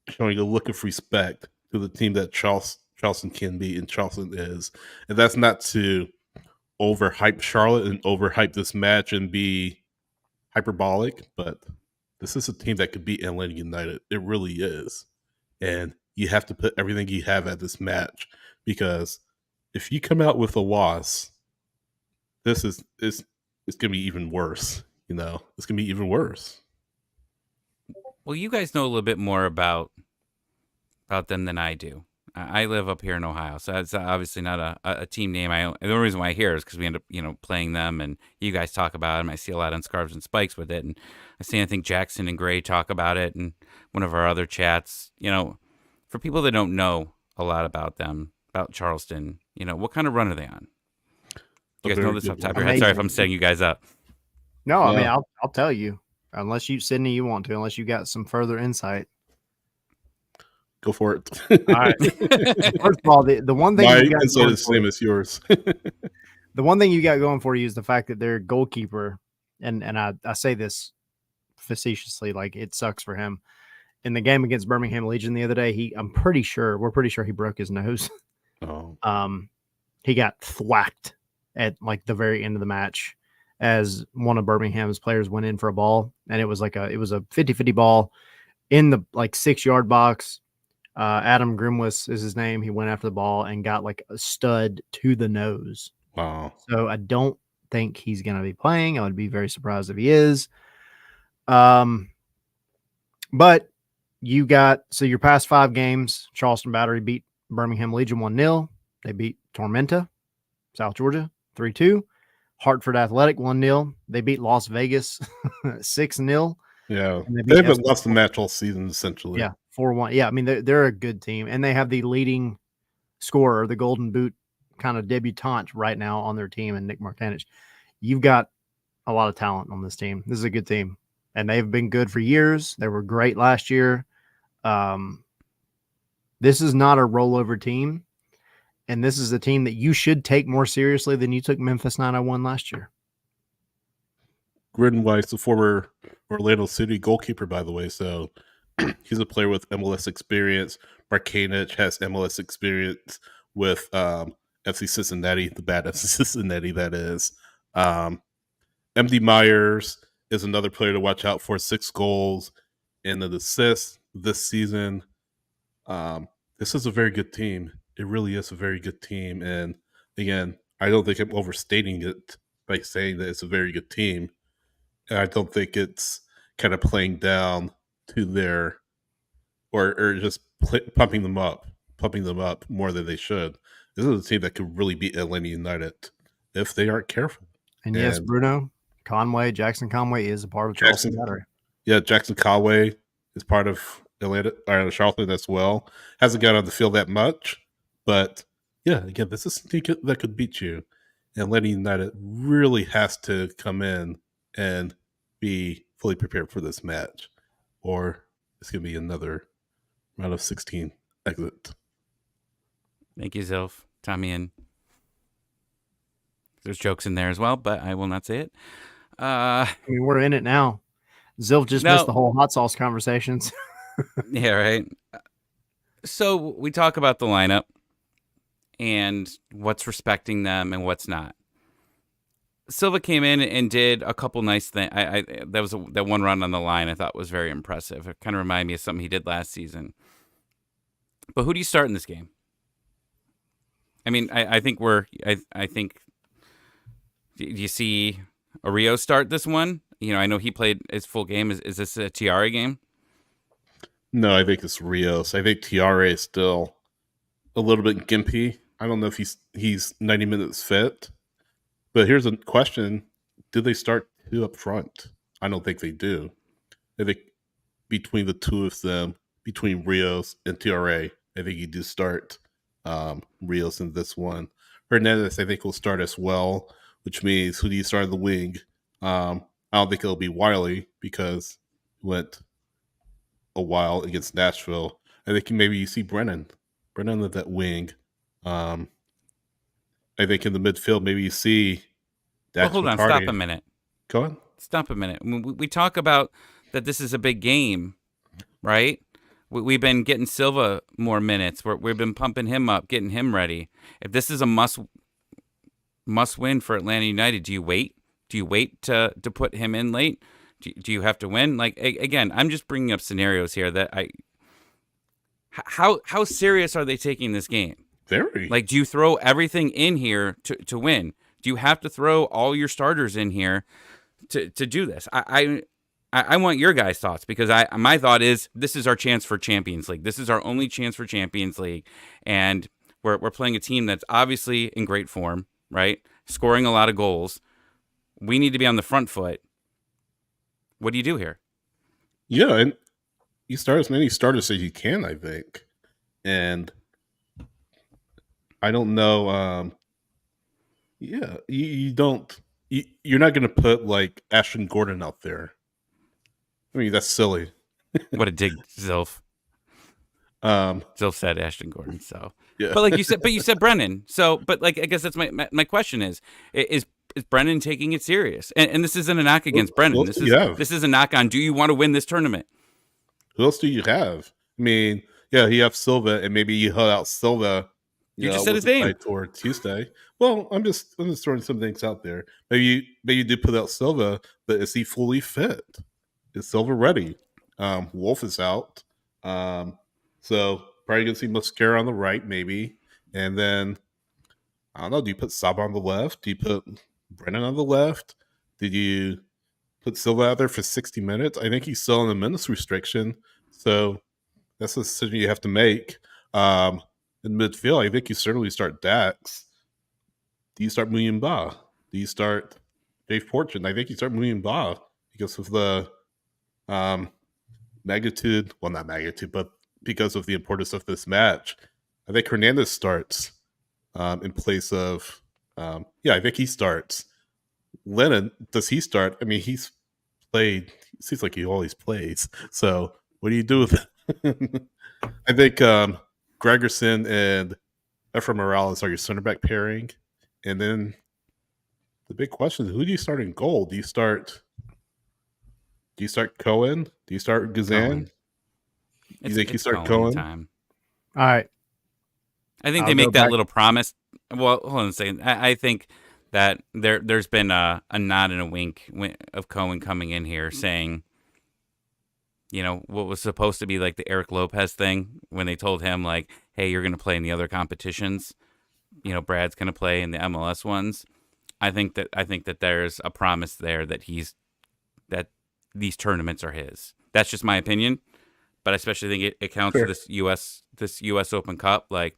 B: showing a look of respect to the team that Charleston can be and Charleston is. And that's not to overhype Charlotte and overhype this match and be hyperbolic, but this is a team that could beat Atlanta United. It really is. And you have to put everything you have at this match, because if you come out with a loss, this is it's going to be even worse. You know, it's going to be even worse.
A: Well, you guys know a little bit more about them than I do. I live up here in Ohio, so that's obviously not a team name. The only reason why I hear it is because we end up, you know, playing them, and you guys talk about them. I see a lot on Scarves and Spikes with it, and I think Jackson and Gray talk about it, and one of our other chats. You know, for people that don't know a lot about them, about Charleston, you know, what kind of run are they on? You guys know this off the top of your head? Sorry if I'm setting you guys up.
C: No, I mean, I'll tell you, unless you, Sydney, you want to, unless you got some further insight.
B: Go for it.
C: All right. First of all, the one thing
B: my
C: you got
B: insight is the same as yours.
C: The one thing you got going for you is the fact that their goalkeeper, and I say this facetiously, like it sucks for him. In the game against Birmingham Legion the other day, we're pretty sure he broke his nose.
B: Oh.
C: He got thwacked at like the very end of the match as one of Birmingham's players went in for a ball, and it was a 50-50 ball in the like 6-yard box. Adam Grimwis is his name. He went after the ball and got like a stud to the nose.
B: Wow.
C: So I don't think he's going to be playing. I would be very surprised if he is. But your past 5 games, Charleston Battery beat Birmingham Legion 1-0. They beat Tormenta, South Georgia, 3-2. Hartford Athletic 1-0. They beat Las Vegas 6-0.
B: Yeah. They haven't lost the match all season, essentially.
C: Yeah. 4-1. Yeah, I mean, they're a good team, and they have the leading scorer, the Golden Boot kind of debutante right now on their team, and Nick Martinez. You've got a lot of talent on this team. This is a good team, and they've been good for years. They were great last year. This is not a rollover team, and this is a team that you should take more seriously than you took Memphis 901 last year.
B: Gridden Weiss, the former Orlando City goalkeeper, by the way, so he's a player with MLS experience. Markanich has MLS experience with FC Cincinnati, the bad FC Cincinnati, that is. MD Myers is another player to watch out for. 6 goals and an assist this season. This is a very good team. It really is a very good team. And again, I don't think I'm overstating it by saying that it's a very good team. And I don't think it's kind of playing down to their or just pumping them up more than they should. This is a team that could really beat Atlanta United if they aren't careful.
C: And yes, Bruno Jackson Conway is a part of Charleston Battery.
B: Yeah, Jackson Conway is part of Atlanta or Charleston as well. Hasn't got on the field that much, but yeah, again, this is a team that could beat you. Atlanta United really has to come in and be fully prepared for this match, or it's going to be another round of 16 exit.
A: Thank you, Zilf. Tommy in. There's jokes in there as well, but I will not say it.
C: I mean, we're in it now. Zilf just missed the whole hot sauce conversations.
A: Yeah, right. So we talk about the lineup and what's respecting them and what's not. Silva came in and did a couple nice things. That one run on the line I thought was very impressive. It kind of reminded me of something he did last season. But who do you start in this game? I mean, I think do you see Rio start this one? You know, I know he played his full game. Is this a Tiare game?
B: No, I think it's Rios. I think Tiare is still a little bit gimpy. I don't know if he's 90 minutes fit. But here's a question. Do they start 2 up front? I don't think they do. I think between the two of them, between Rios and Tiare, I think you do start Rios in this one. Hernandez, I think, will start as well, which means who do you start on the wing? I don't think it'll be Wiley because he went a while against Nashville. I think maybe you see Brennan at that wing. I think in the midfield, maybe you see Dax
A: hold on,
B: McCarty.
A: stop a minute.
B: Go on.
A: Stop a minute. We talk about that this is a big game, right? We've been getting Silva more minutes. We've been pumping him up, getting him ready. If this is a must win for Atlanta United, do you wait? Do you wait to put him in late? Do you have to win? Like, again, I'm just bringing up scenarios here that how serious are they taking this game?
B: Very.
A: Like, do you throw everything in here to win? Do you have to throw all your starters in here to do this? I want your guys' thoughts because my thought is this is our chance for Champions League. This is our only chance for Champions League, and we're playing a team that's obviously in great form, right? Scoring a lot of goals. We need to be on the front foot. What do you do here?
B: Yeah, and you start as many starters as you can, I think. And I don't know. Yeah, you don't. You're not going to put like Ashton Gordon out there. I mean, that's silly.
A: What a dig, Zilf. Zilf said Ashton Gordon. So,
B: yeah.
A: But like you said Brennan. So, but like I guess that's my question is Brennan taking it serious? And this isn't a knock against Brennan. This is a knock on. Do you want to win this tournament?
B: Who else do you have? I mean, yeah, you have Silva, and maybe you held out Silva.
A: You just said his name
B: toward Tuesday. Well, I'm just throwing some things out there. Maybe you do put out Silva, but is he fully fit? Is Silva ready? Wolf is out, so probably gonna see Mosquera on the right, maybe, and then I don't know. Do you put Saba on the left? Do you put Brennan on the left? Did you put Silva out there for 60 minutes? I think he's still on the minutes restriction, so that's a decision you have to make. In midfield, I think you certainly start Dax. Do you start Muyimba? Do you start Dave Fortune? I think you start Muyimba because of the magnitude. Well, not magnitude, but because of the importance of this match. I think Hernandez starts in place of. I think he starts. Lennon, does he start? I mean, he's played. It seems like he always plays. So what do you do with it? I think Gregerson and Efraim Morales are your center back pairing. And then the big question is, who do you start in goal? Do you start Cohen? Do you start Gazan? You think you start Cohen?
C: All right.
A: I think they make that little promise. Well, hold on a second. I think that there's been a nod and a wink of Cohen coming in here saying, what was supposed to be like the Eric Lopez thing when they told him like, hey, you're going to play in the other competitions. Brad's going to play in the MLS ones. I think that there's a promise there that that these tournaments are his. That's just my opinion, but I especially think it counts for this US Open Cup. Like,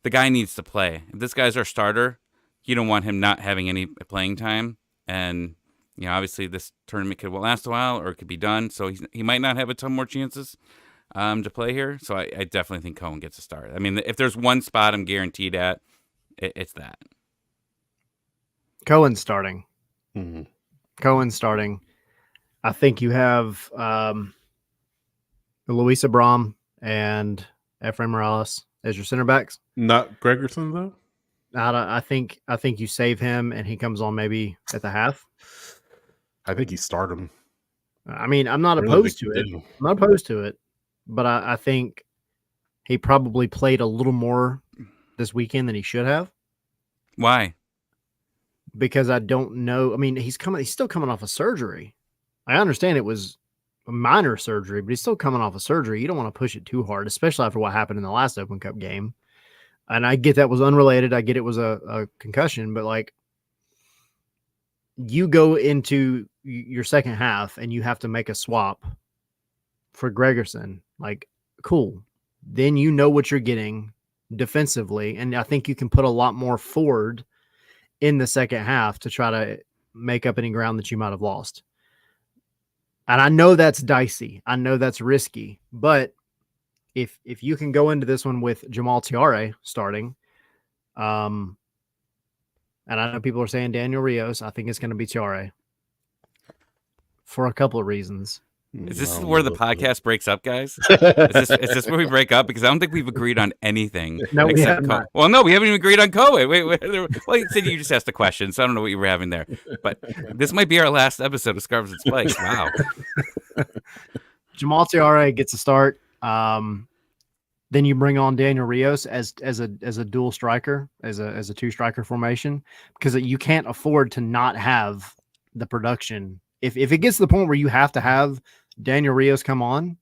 A: the guy needs to play. If this guy's our starter, you don't want him not having any playing time. And obviously this tournament could last a while or it could be done, so he might not have a ton more chances to play here. So I definitely think Cohen gets a start. I mean, if there's one spot I'm guaranteed at, it's that.
C: Cohen's starting.
B: Mm-hmm.
C: Cohen's starting. I think you have Luis Abram and Efrain Morales as your center backs.
B: Not Gregerson though.
C: I think you save him and he comes on maybe at the half.
B: I think you start him.
C: I mean, I'm not opposed to it. I'm not opposed to it, but I think he probably played a little more this weekend than he should have.
A: Why?
C: Because I don't know. I mean, he's still coming off a surgery. I understand it was a minor surgery, but he's still coming off a surgery. You don't want to push it too hard, especially after what happened in the last Open Cup game. And I get that was unrelated. I get it was a concussion, but like, you go into your second half and you have to make a swap for Gregerson. Like, cool. Then you know what you're getting defensively. And I think you can put a lot more forward in the second half to try to make up any ground that you might have lost. And I know that's dicey. I know that's risky, but if you can go into this one with Jamal Tiare starting, and I know people are saying Daniel Rios, I think it's going to be Tiare for a couple of reasons.
A: Is this where the podcast breaks up, guys? Is this where we break up? Because I don't think we've agreed on anything.
C: No, we have not.
A: Well, no, we haven't even agreed on Cohen. Wait. Well, you said you just asked a question, so I don't know what you were having there. But this might be our last episode of Scarves and Spikes. Wow.
C: Jamal Tiare gets a start. Then you bring on Daniel Rios as a dual striker, as a two striker formation, because you can't afford to not have the production. If it gets to the point where you have to have Daniel Rios come on,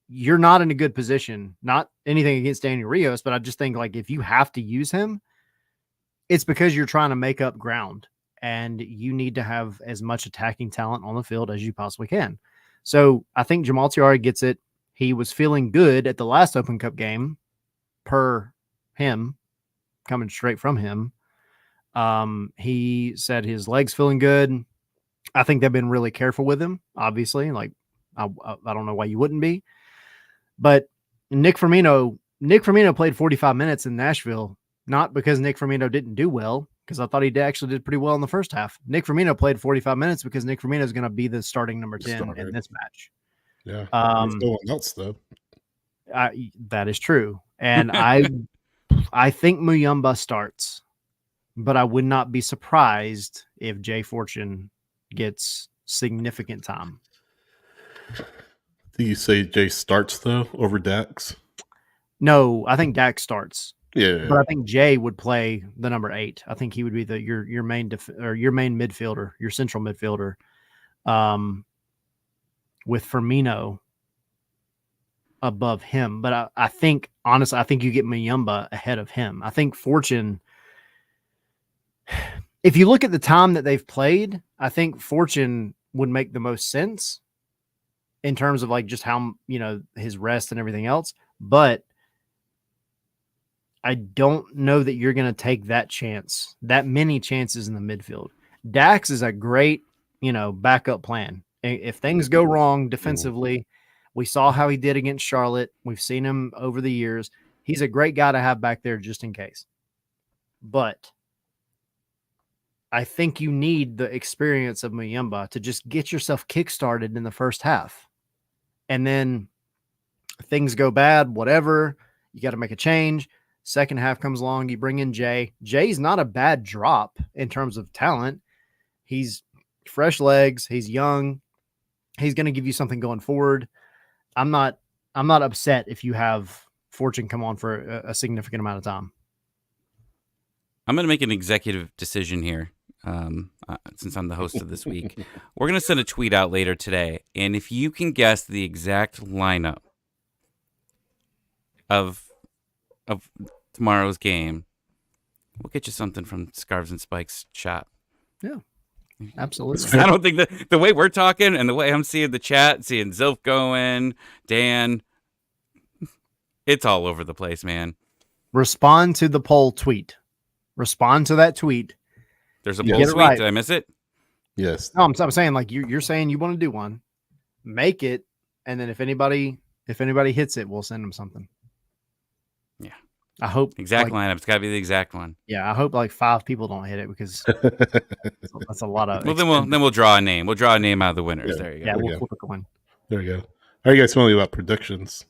C: you're not in a good position. Not anything against Daniel Rios, but I just think like if you have to use him, it's because you're trying to make up ground and you need to have as much attacking talent on the field as you possibly can. So I think Jamal Tiare gets it. He was feeling good at the last Open Cup game per him, coming straight from him. He said his leg's feeling good. I think they've been really careful with him, obviously. Like, I don't know why you wouldn't be. But Nick Firmino played 45 minutes in Nashville, not because Nick Firmino didn't do well, because I thought he actually did pretty well in the first half. Nick Firmino played 45 minutes because Nick Firmino is going to be the starting number 10 in this match.
B: Yeah. No one else, though.
C: That is true. And I think Muyumba starts, but I would not be surprised if Jay Fortune gets significant time.
B: Do you say Jay starts, though, over Dax? No,
C: I think Dax starts.
B: Yeah.
C: But I think Jay would play the number 8. I think he would be your main midfielder, your central midfielder. With Firmino above him. But I think, honestly, I think you get Muyumba ahead of him. I think Fortune, if you look at the time that they've played, I think Fortune would make the most sense in terms of like just how, his rest and everything else. But I don't know that you're going to take that many chances in the midfield. Dax is a great, backup plan. If things go wrong defensively, we saw how he did against Charlotte. We've seen him over the years. He's a great guy to have back there just in case. But I think you need the experience of Muyumba to just get yourself kickstarted in the first half. And then things go bad, whatever. You got to make a change. Second half comes along. You bring in Jay. Jay's not a bad drop in terms of talent. He's fresh legs. He's young. He's going to give you something going forward. I'm not upset if you have Fortune come on for a significant amount of time.
A: I'm going to make an executive decision here. Since I'm the host of this week, we're going to send a tweet out later today. And if you can guess the exact lineup of tomorrow's game, we'll get you something from Scarves and Spikes shop.
C: Yeah, absolutely.
A: I don't think that the way we're talking and the way I'm seeing the chat, seeing Zilf going, Dan, it's all over the place, man.
C: Respond to the poll tweet. Respond to that tweet.
A: There's a
B: Yeah.
A: poll
C: Get it
A: tweet.
C: right.
A: Did I miss it?
B: Yes.
C: No, I'm saying like you're saying you want to do one, make it, and then if anybody hits it, we'll send them something.
A: Yeah.
C: I hope
A: Exact
C: like,
A: lineup. It's got to be the exact one.
C: Yeah, I hope like 5 people don't hit it because that's a lot of.
A: Well, then we'll draw a name. We'll draw a name out of the winners.
B: Yeah.
A: There you go.
C: Yeah,
B: There we
C: we'll
B: go.
C: flip a coin.
B: There you go. How are you guys feeling about predictions?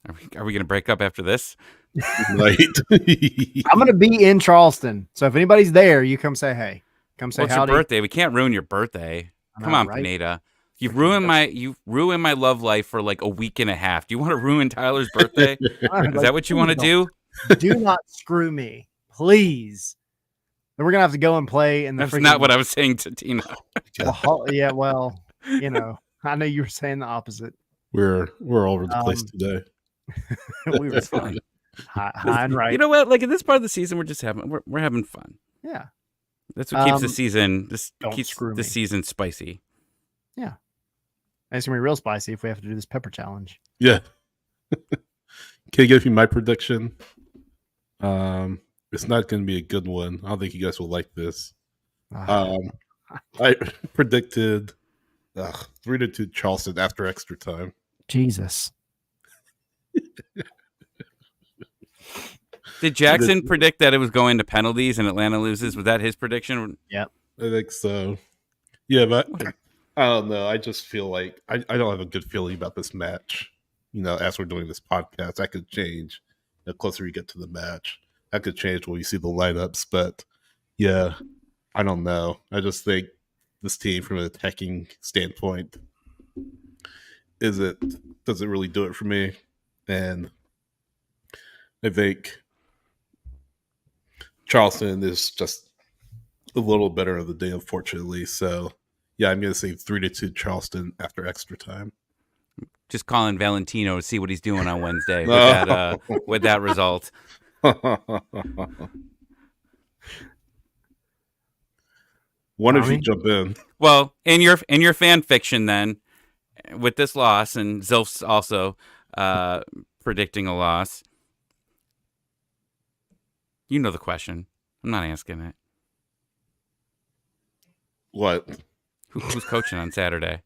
A: Are we going to break up after this?
B: Right.
C: I'm gonna be in Charleston, so if anybody's there, you come say hey. Come say
A: Well, it's your
C: howdy.
A: birthday. We can't ruin your birthday.
C: I
A: Come
C: know,
A: on,
C: right?
A: Pineda. You've ruined my love life for like a week and a half. Do you want to ruin Tyler's birthday? Is that what you want to do?
C: Do not screw me, please. Then we're gonna have to go and play in the.
A: That's not what I was saying to Tina.
C: Yeah, well, you know, I know you were saying the opposite.
B: We're all over the place today.
C: We were fine. High and right.
A: You know what? Like in this part of the season, we're having fun.
C: Yeah.
A: That's what keeps the season.
C: don't
A: Keeps
C: screw
A: the
C: me.
A: season spicy.
C: And it's gonna be real spicy if we have to do this pepper challenge.
B: Yeah. Can I give you my prediction? It's not going to be a good one. I don't think you guys will like this. I predicted 3-2 Charleston after extra time.
C: Jesus.
A: Did Jackson predict that it was going to penalties and Atlanta loses? Was that his prediction?
B: I think so. Yeah, but I don't know. I just feel like I don't have a good feeling about this match. You know, as we're doing this podcast, that could change the closer you get to the match. That could change when you see the lineups. But yeah, I don't know. I just think this team, from an attacking standpoint, doesn't really do it for me. And I think Charleston is just a little better of the day, unfortunately. So yeah, I'm going to say 3-2 Charleston after extra time.
A: Just calling Valentino to see what he's doing on Wednesday
B: No.
A: with that result.
B: One of you
C: Tommy?
B: jump in.
A: Well, in your fan fiction, then, with this loss, and Zilf's also predicting a loss. You know the question. I'm not asking it.
B: What?
A: Who's coaching on Saturday?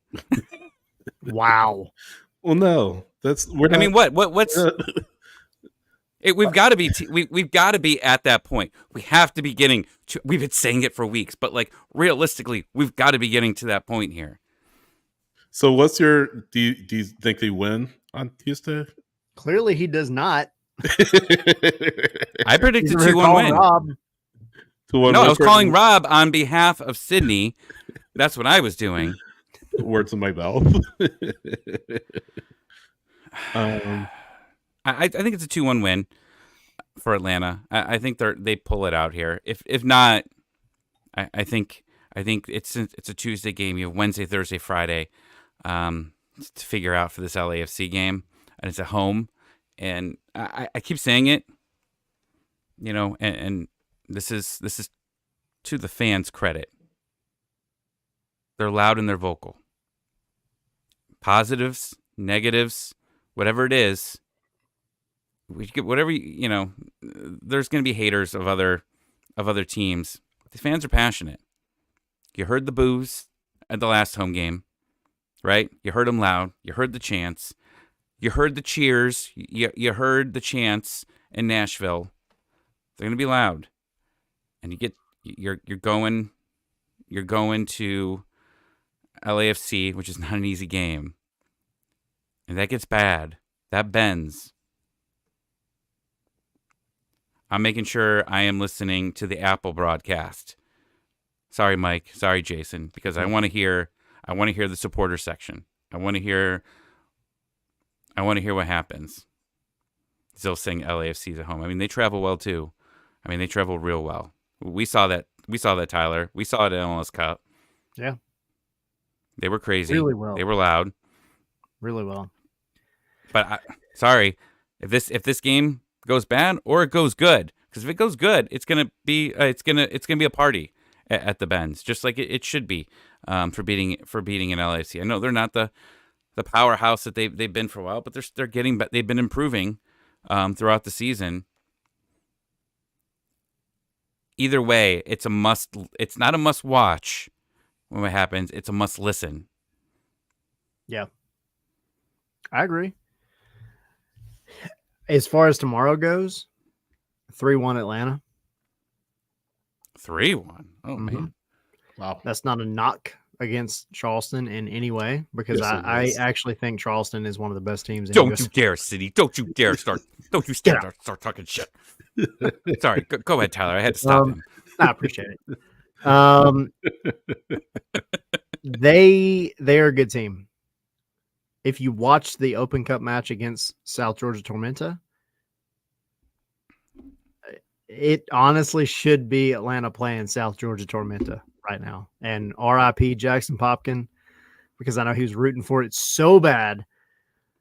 C: Wow.
B: Well, no, we're not.
A: I mean, what's we've got to be we've got to be at that point. We have to be getting to, we've been saying it for weeks, but like realistically, we've got to be getting to that point here.
B: So what's your, do you think they win on Tuesday?
C: Clearly he does not.
A: I predicted
C: He's
A: 2-1 win.
C: Rob.
B: To
A: No, I was calling Rob on behalf of Sydney. That's what I was doing.
B: words in my mouth.
A: I think it's a 2-1 win for Atlanta. I think they pull it out here. If not, I think it's a Tuesday game. You have Wednesday, Thursday, Friday to figure out for this LAFC game, and it's at home. And I keep saying it, you know, and this is to the fans' credit. They're loud and they're vocal. Positives, negatives, whatever it is. We get whatever you know. There's going to be haters of other teams. The fans are passionate. You heard the boos at the last home game, right? You heard them loud. You heard the chants. You heard the cheers. You heard the chants in Nashville. They're going to be loud, and you're going to LAFC, which is not an easy game, and that gets bad. That bends. I'm making sure I am listening to the Apple broadcast. Sorry, Mike. Sorry, Jason, because I want to hear the supporter section. I want to hear what happens. still saying LAFC is at home. I mean, they travel well too. I mean, they travel real well. We saw that. We saw that, Tyler. We saw it at MLS Cup.
C: Yeah.
A: They were crazy.
C: Really well.
A: They were loud.
C: Really well.
A: But sorry, if this game goes bad or it goes good, because if it goes good, it's gonna be a party at the Benz, just like it should be for beating an LAFC. I know they're not the powerhouse that they've been for a while, but they've been improving throughout the season. Either way, it's a must. It's not a must watch when it happens. It's a must listen.
C: Yeah, I agree. As far as tomorrow goes, 3-1 Atlanta.
A: 3-1. Oh man,
B: Wow.
C: That's not a knock against Charleston in any way, because
B: Yes, it
C: I
B: is.
C: actually think Charleston is one of the best teams in
A: don't you dare, City! Don't you dare start! Don't you start talking shit! Sorry, go ahead, Tyler. I had to stop him.
C: I appreciate it. They're a good team. If you watch the Open Cup match against South Georgia Tormenta, it honestly should be Atlanta playing South Georgia Tormenta right now. And RIP Jackson Popkin, because I know he was rooting for it so bad.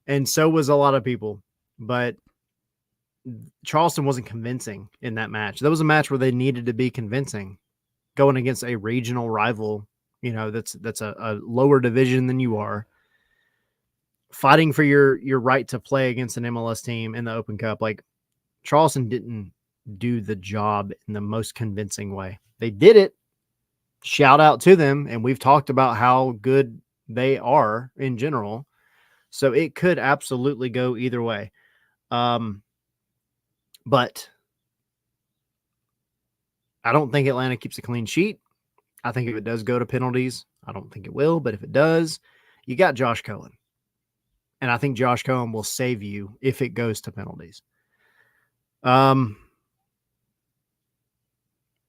C: And so was a lot of people. But Charleston wasn't convincing in that match. That was a match where they needed to be convincing, going against a regional rival, that's a lower division than you are, fighting for your right to play against an MLS team in the Open Cup. Like, Charleston didn't do the job in the most convincing way. They did it. Shout out to them. And we've talked about how good they are in general. So it could absolutely go either way. But I don't think Atlanta keeps a clean sheet. I think if it does go to penalties, I don't think it will, but if it does, you got Josh Cohen. And I think Josh Cohen will save you if it goes to penalties.
B: Imagine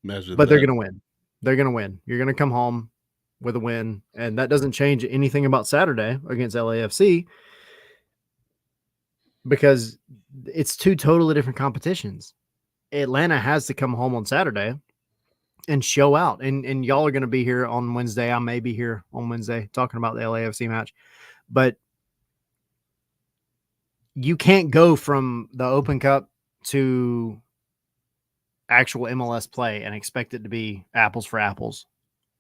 C: But they're
B: that.
C: going to win. They're going to win. You're going to come home with a win, and that doesn't change anything about Saturday against LAFC, because it's two totally different competitions. Atlanta has to come home on Saturday and show out. And y'all are going to be here on Wednesday. I may be here on Wednesday talking about the LAFC match. But you can't go from the Open Cup to actual MLS play and expect it to be apples for apples.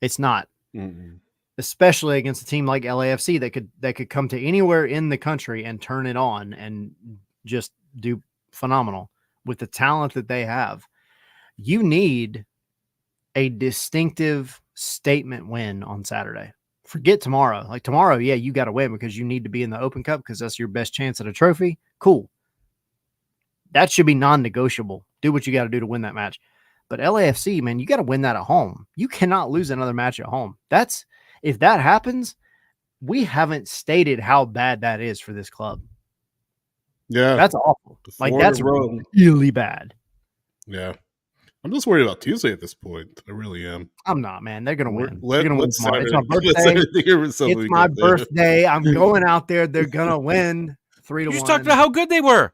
C: It's not.
B: Mm-mm.
C: Especially against a team like LAFC that could come to anywhere in the country and turn it on and just do phenomenal with the talent that they have. You need a distinctive statement win on Saturday. Forget tomorrow. Like tomorrow, yeah, you got to win because you need to be in the Open Cup because that's your best chance at a trophy. Cool. That should be non-negotiable. Do what you got to do to win that match. But LAFC, man, you got to win that at home. You cannot lose another match at home. If that happens, we haven't stated how bad that is for this club.
B: Yeah.
C: That's awful. Like, that's really bad.
B: Yeah. I'm just worried about Tuesday at this point. I really am.
C: I'm not, man. They're going to win. They're going to win tomorrow. It's my birthday.
B: It's my
C: birthday. I'm going out there. They're going to win 3-1.
A: You just talked about how good they were.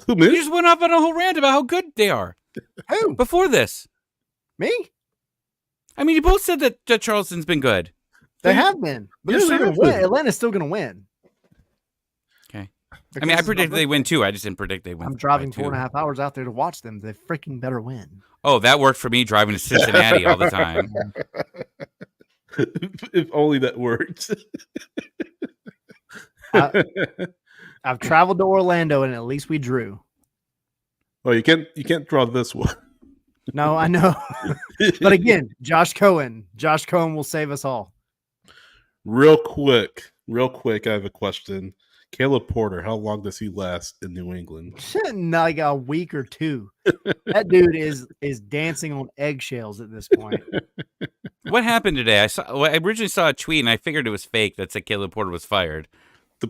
B: Who, me?
A: You just went off on a whole rant about how good they are.
C: Who?
A: Before this.
C: Me?
A: I mean, you both said that Charleston's been good.
C: They have been. But they're still going to win. Atlanta's still going to win.
A: Okay. I mean, I predicted they win too. I just didn't predict they win.
C: I'm driving 4.5 hours out there to watch them. They freaking better win.
A: Oh, that worked for me driving to Cincinnati all the time.
B: If only that worked.
C: I've traveled to Orlando and at least we drew.
B: Oh, you can't draw this one.
C: No, I know. But again, Josh Cohen will save us all.
B: Real quick, I have a question. Caleb Porter, how long does he last in New England?
C: Like a week or two. That dude is dancing on eggshells at this point.
A: What happened today? I originally saw a tweet and I figured it was fake that said Caleb Porter was fired.
B: The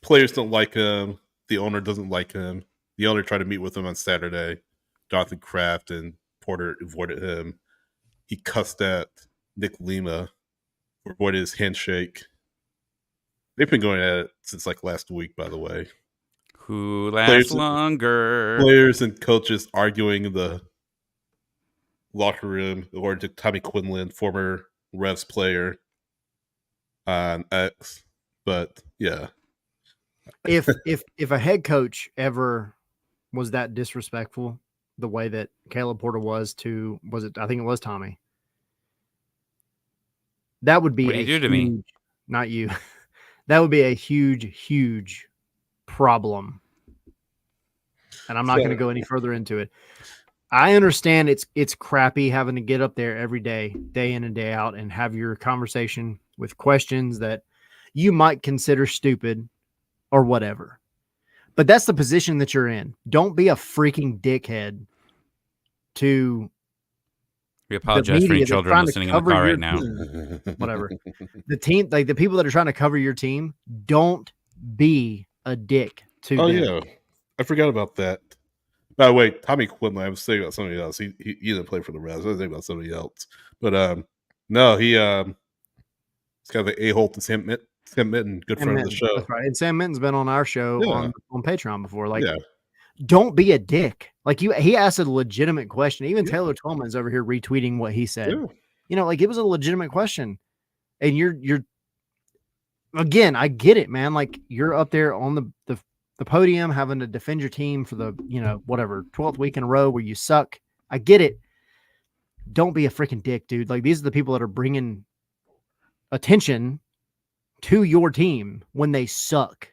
B: players don't like him. The owner doesn't like him. The owner tried to meet with him on Saturday. Jonathan Kraft and Porter avoided him. He cussed at Nick Lima for avoiding his handshake. They've been going at it since like last week, by the way.
A: Who lasts longer?
B: Players and coaches arguing in the locker room, or Tommy Quinlan, former Revs player on X. But yeah,
C: if a head coach ever was that disrespectful, the way that Caleb Porter was to, I think it was Tommy. That would be
A: what do you do to me?
C: Not you. That would be a huge problem. And I'm not going to go any further into it. I understand it's crappy having to get up there every day, day in and day out, and have your conversation with questions that you might consider stupid or whatever. But that's the position that you're in. Don't be a freaking dickhead to
A: We apologize for any children listening in the car right now.
C: Whatever. The team, like the people that are trying to cover your team, don't be a dick to them.
B: yeah. I forgot about that. By the way, Tommy Quinlan, I was thinking about somebody else. He didn't play for the Revs. I was thinking about somebody else. But no, he's kind of an a-hole to Sam Mitten, good friend of the show.
C: That's right. And Sam Mitten's been on our show on Patreon before. Like,
B: Yeah.
C: don't be a dick. Like he asked a legitimate question. Even Taylor Twellman's over here retweeting what he said.
B: Yeah.
C: You know, like it was a legitimate question. And you're again, I get it, man. Like you're up there on the podium having to defend your team for the, 12th week in a row where you suck. I get it. Don't be a freaking dick, dude. Like these are the people that are bringing attention to your team when they suck.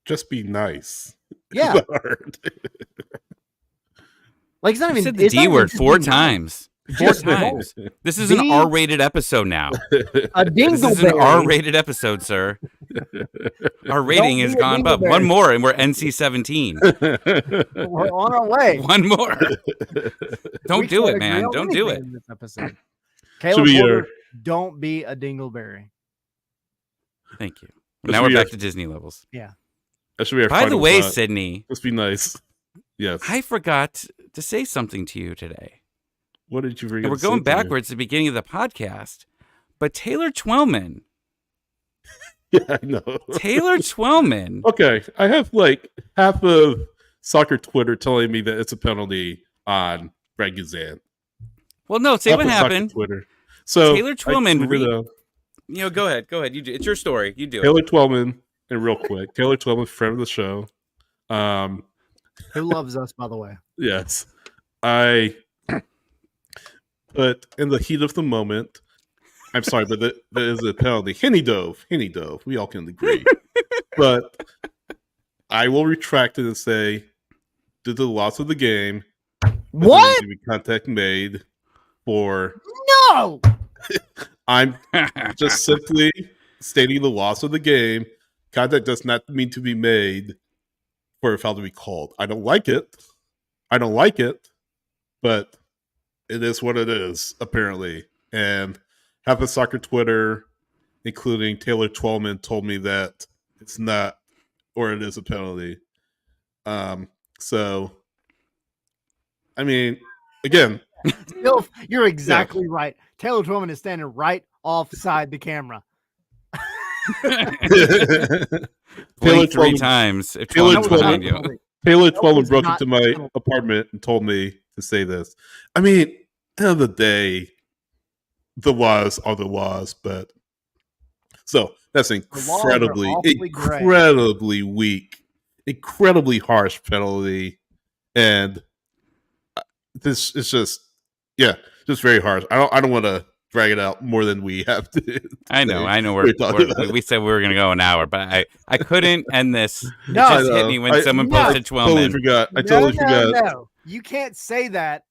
B: Just be nice.
C: Yeah. Like it's not
A: You
C: even
A: said the D word 4 times. 4 times. This is an
C: D-
A: R-rated episode now.
C: A
A: This is an
C: dingleberry.
A: R-rated episode, sir. Our rating has gone up. One more, and we're NC-17.
C: We're on our way.
A: One more. Don't
C: We
A: do
C: can't
A: it, man.
C: agree on
A: Don't do it.
C: anything in this episode. Caleb Porter, don't be a dingleberry.
A: Thank you. Now we're back to Disney levels.
C: Yeah.
B: That should be our
A: By the
B: final
A: way,
B: thought.
A: Sydney,
B: Let's be nice. Yes.
A: I forgot to say something to you today.
B: What did you forget?
A: And we're going backwards to the beginning of the podcast. But Taylor Twellman.
B: Yeah, I know.
A: Taylor Twellman.
B: Okay, I have like half of soccer Twitter telling me that it's a penalty on Brad Guzan.
A: Well, no, say
B: Half
A: what
B: of soccer
A: happened.
B: Twitter. So
A: Taylor Twellman.
B: Go
A: Go ahead. You do. It's your story. You do
B: Taylor Twellman, and real quick, Taylor Twellman, friend of the show.
C: Who loves us, by the way?
B: Yes, but in the heat of the moment, I'm sorry, but that is a penalty. Henny dove. We all can agree. But I will retract it and say, due to the loss of the game,
C: What?
B: there be contact made for.
C: No.
B: I'm just simply stating the loss of the game. Contact does not mean to be made for a foul to be called. I don't like it, but it is what it is, apparently. And half of soccer Twitter, including Taylor Twellman, told me that it's not, or it is a penalty. So, I mean, again,
C: You're exactly right. Taylor Twellman is standing right offside the camera.
A: Blink 3 times. If
B: Taylor
A: Twellman's behind you.
B: Twellman broke
C: not
B: into my apartment and told me to say this. I mean, at the end of the day, the laws are the laws, but so that's incredibly weak, incredibly harsh penalty, and this is just very harsh. I don't want to drag it out more than we have to.
A: I know. We said we were going to go an hour, but I couldn't end this. It
C: No,
A: just hit me when someone posted
B: Totally
A: Twellman.
B: forgot. I totally forgot.
C: No. You can't say that.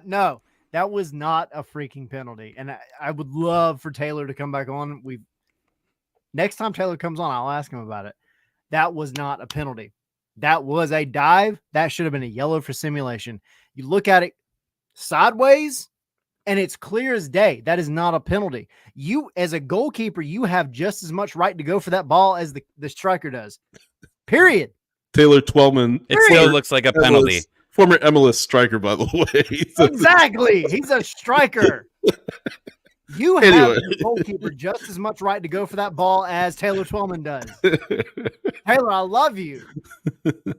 C: No, that was not a freaking penalty. And I would love for Taylor to come back on. Next time Taylor comes on, I'll ask him about it. That was not a penalty. That was a dive. That should have been a yellow for simulation. You look at it sideways, and it's clear as day. That is not a penalty. You, as a goalkeeper, you have just as much right to go for that ball as the striker does. Period.
B: Taylor Twellman.
A: It still looks like a penalty.
B: Former MLS striker, by the way.
C: Exactly. He's a striker. You have
B: Anyway.
C: your goalkeeper just as much right to go for that ball as Taylor Twellman does. Taylor, I love you,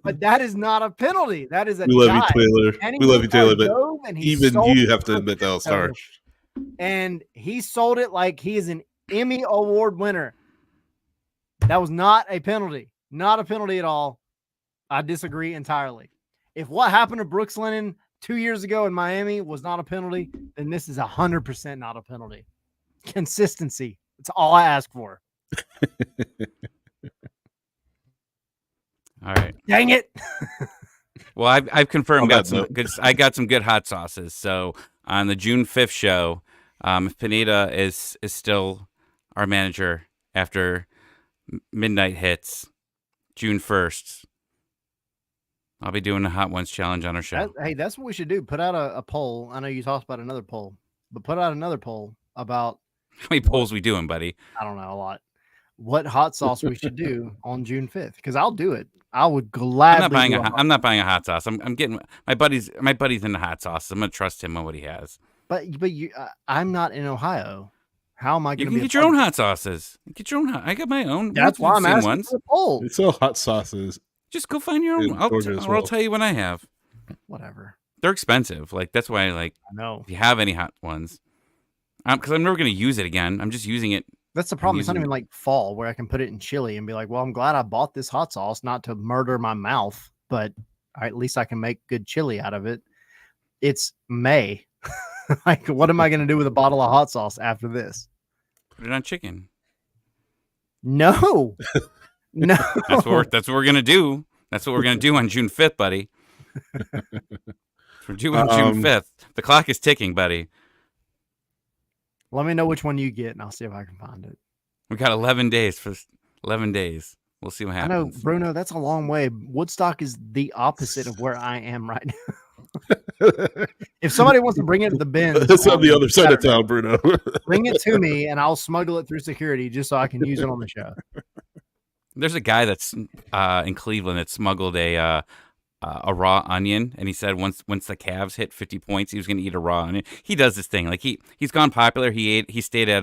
C: but that is not a penalty. That is a
B: We love you,
C: dive.
B: Taylor.
C: And he
B: We love you,
C: took our
B: Taylor, but
C: dove and he
B: even
C: sold
B: you
C: it
B: have to
C: for
B: admit that was
C: Taylor.
B: harsh.
C: And he sold it like he is an Emmy Award winner. That was not a penalty. Not a penalty at all. I disagree entirely. If what happened to Brooks Lennon 2 years ago in Miami was not a penalty, then this is 100% not a penalty. Consistency. That's all I ask for.
A: All right.
C: Dang it.
A: Well, I've confirmed I got some good hot sauces. So on the June 5th show, if Pineda is still our manager after midnight hits, June 1st, I'll be doing a Hot Ones challenge on our show.
C: Hey, that's what we should do. Put out a poll. I know you talked about another poll, but put out another poll about
A: How many polls we doing, buddy?
C: I don't know, a lot. What hot sauce we should do on June 5th? Because I'll do it. I would gladly.
A: I'm not buying a hot sauce. I'm getting my buddy's in the hot sauce. I'm gonna trust him on what he has.
C: But you, I'm not in Ohio. How am I going to
A: You can get your own hot sauces. Get your own. I got my own.
C: That's why I'm asking
A: ones.
C: for the poll.
B: They sell hot sauces.
A: Just go find your own. I'll tell you what I have.
C: Whatever.
A: They're expensive. Like that's why. Like
C: I know.
A: if you have any hot ones, because I'm never gonna use it again. I'm just using it.
C: That's the problem. It's not even like fall where I can put it in chili and be like, well, I'm glad I bought this hot sauce, not to murder my mouth, but at least I can make good chili out of it. It's May. Like, what am I going to do with a bottle of hot sauce after this?
A: Put it on chicken.
C: No. No.
A: That's what we're gonna do. That's what we're gonna do on June 5th, buddy. We're doing June 5th. The clock is ticking, buddy.
C: Let me know which one you get, and I'll see if I can find it.
A: We got 11 days for 11 days. We'll see what happens.
C: I know, Bruno, that's a long way. Woodstock is the opposite of where I am right now. If somebody wants to bring it to the bins,
B: it's on the other side of town, Bruno.
C: Bring it to me, and I'll smuggle it through security just so I can use it on the show.
A: There's a guy that's in Cleveland that smuggled a raw onion, and he said once the Cavs hit 50 points, he was going to eat a raw onion. He does this thing like he's gone popular. He stayed at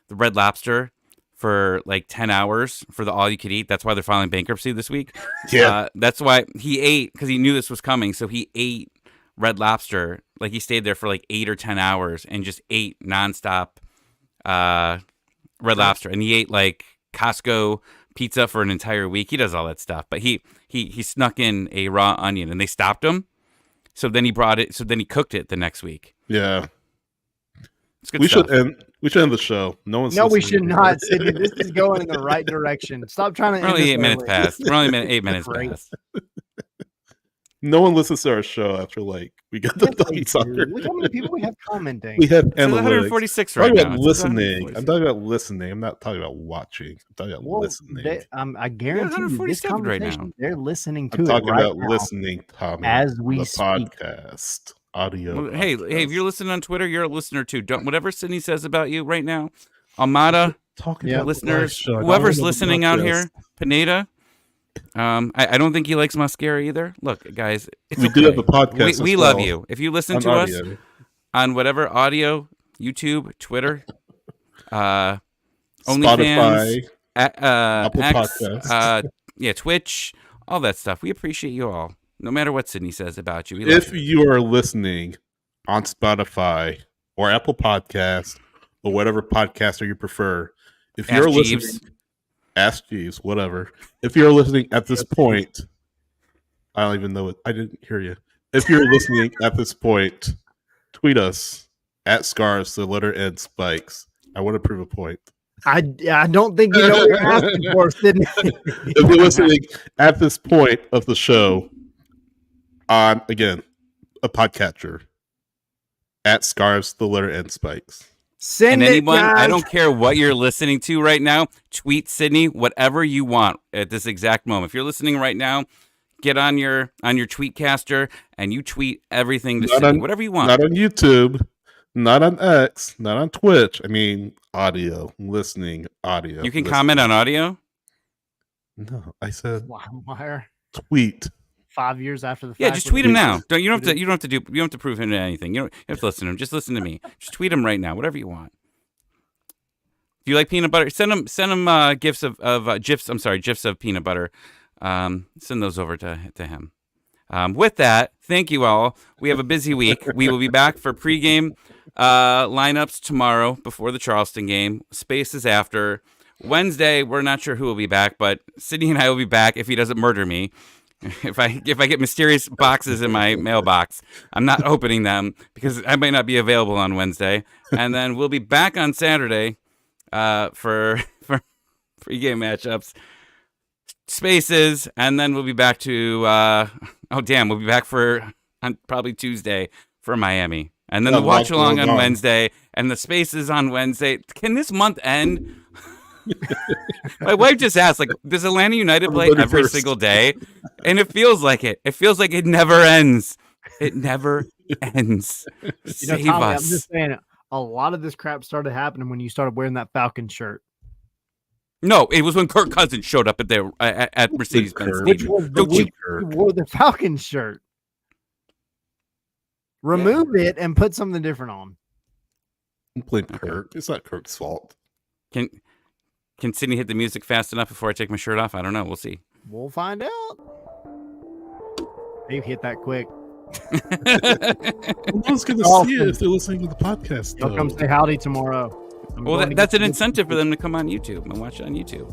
A: the Red Lobster for like 10 hours for the all you could eat. That's why they're filing bankruptcy this week.
B: Yeah,
A: that's why he ate, because he knew this was coming. So he ate Red Lobster. Like he stayed there for like 8 or 10 hours and just ate nonstop Red Lobster, and he ate like Costco pizza for an entire week. He does all that stuff, but he snuck in a raw onion, and they stopped him. So then he brought it. So then he cooked it the next week.
B: Yeah,
A: it's good stuff.
B: We should end the show. No,
C: we should not. Sydney, this is going in the right direction. Stop trying to.
A: We're only 8 minutes past. We're only 8 minutes past.
B: No one listens to our show after we got the doggy soccer.
C: Look how many people we have commenting.
B: We have
A: 146 right now.
B: Listening. I'm talking about listening. I'm not talking about watching. I'm talking about listening.
C: I guarantee you, this conversation,
A: right now.
C: They're listening to
B: I'm
C: it
B: talking
C: right
B: about
C: now
B: listening, Tommy,
C: as we
B: the
C: speak.
B: podcast audio.
A: Well, hey, if you're listening on Twitter, you're a listener too. Don't whatever Sydney says about you right now, Almada, listeners, whoever's listening out here, Pineda. I don't think he likes mascara either. Look, guys,
B: we do have the podcast.
A: We love you. If you listen to us on whatever audio, YouTube, Twitter, OnlyFans,
B: Spotify,
A: Apple
B: X,
A: Podcasts, Twitch, all that stuff. We appreciate you all, no matter what Sydney says about you.
B: If you are listening on Spotify or Apple Podcasts or whatever podcaster you prefer, if you're listening. Ask Jeeves, whatever. If you're listening at this point, I don't even know it. I didn't hear you. If you're listening at this point, tweet us at Scars, the letter N Spikes. I want to prove a point.
C: I don't think you know what you're asking for, Sydney.
B: If you're listening at this point of the show, on again a podcatcher at Scars, the letter N Spikes.
A: And anyone, I don't care what you're listening to right now, tweet Sydney whatever you want at this exact moment. If you're listening right now, get on your Tweetcaster and you tweet everything to Sydney, whatever you want.
B: Not on YouTube, not on X, not on Twitch. I mean audio, listening audio.
A: You can comment on audio?
B: No, I said
C: Wire.
B: Tweet.
C: 5 years after the fact.
A: Yeah, just tweet him now. You don't have to prove him to anything. You don't have to listen to him. Just listen to me. Just tweet him right now. Whatever you want. If you like peanut butter, send them gifs of gifs. I'm sorry, gifs of peanut butter. Send those over to him. With that, thank you all. We have a busy week. We will be back for pregame lineups tomorrow before the Charleston game. Spaces after. Wednesday, we're not sure who will be back, but Sydney and I will be back if he doesn't murder me. If I get mysterious boxes in my mailbox, I'm not opening them because I might not be available on Wednesday. And then we'll be back on Saturday for pregame matchups, spaces, and then we'll be back to we'll be back on probably Tuesday for Miami. And then the watch along on Wednesday and the spaces on Wednesday. Can this month end? My wife just asked, like, does Atlanta United play every single day? And it feels like it. It feels like it never ends. It never ends. Save
C: Tommy,
A: us.
C: I'm just saying, a lot of this crap started happening when you started wearing that Falcon shirt.
A: No, it was when Kirk Cousins showed up at Mercedes-Benz Stadium.
C: You wore the Falcon shirt. Remove it and put something different on.
B: Blame Kirk. It's not Kirk's fault.
A: Can Sydney hit the music fast enough before I take my shirt off? I don't know. We'll see.
C: We'll find out. They've hit that quick.
B: No one's going to see it if they're listening to the podcast.
C: They'll come say howdy tomorrow.
A: Well, that's an incentive for them to come on YouTube and watch it on YouTube.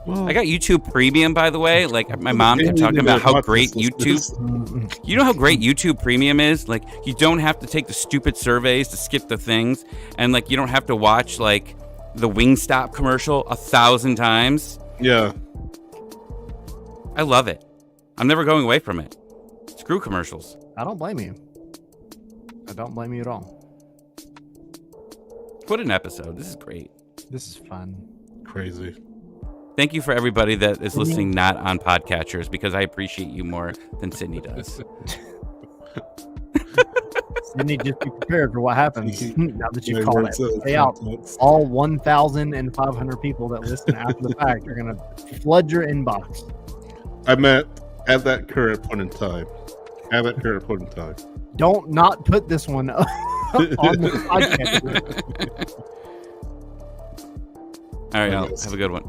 B: Well,
A: I got YouTube Premium, by the way. Like, my mom kept talking about how great YouTube. You know how great YouTube Premium is? Like, you don't have to take the stupid surveys to skip the things, and like, you don't have to watch like the Wingstop commercial 1,000 times.
B: Yeah.
A: I love it. I'm never going away from it. Screw commercials.
C: I don't blame you. I don't blame you at all.
A: What an episode. This is great.
C: This is fun.
B: Crazy.
A: Thank you for everybody that is listening not on podcatchers, because I appreciate you more than Sydney does.
C: Sydney, just be prepared for what happens now that you call it. Stay out. All 1,500 people that listen after the fact are going to flood your inbox.
B: I meant at that current point in time.
C: Don't not put this one up on the podcast.
A: All right, have a good one.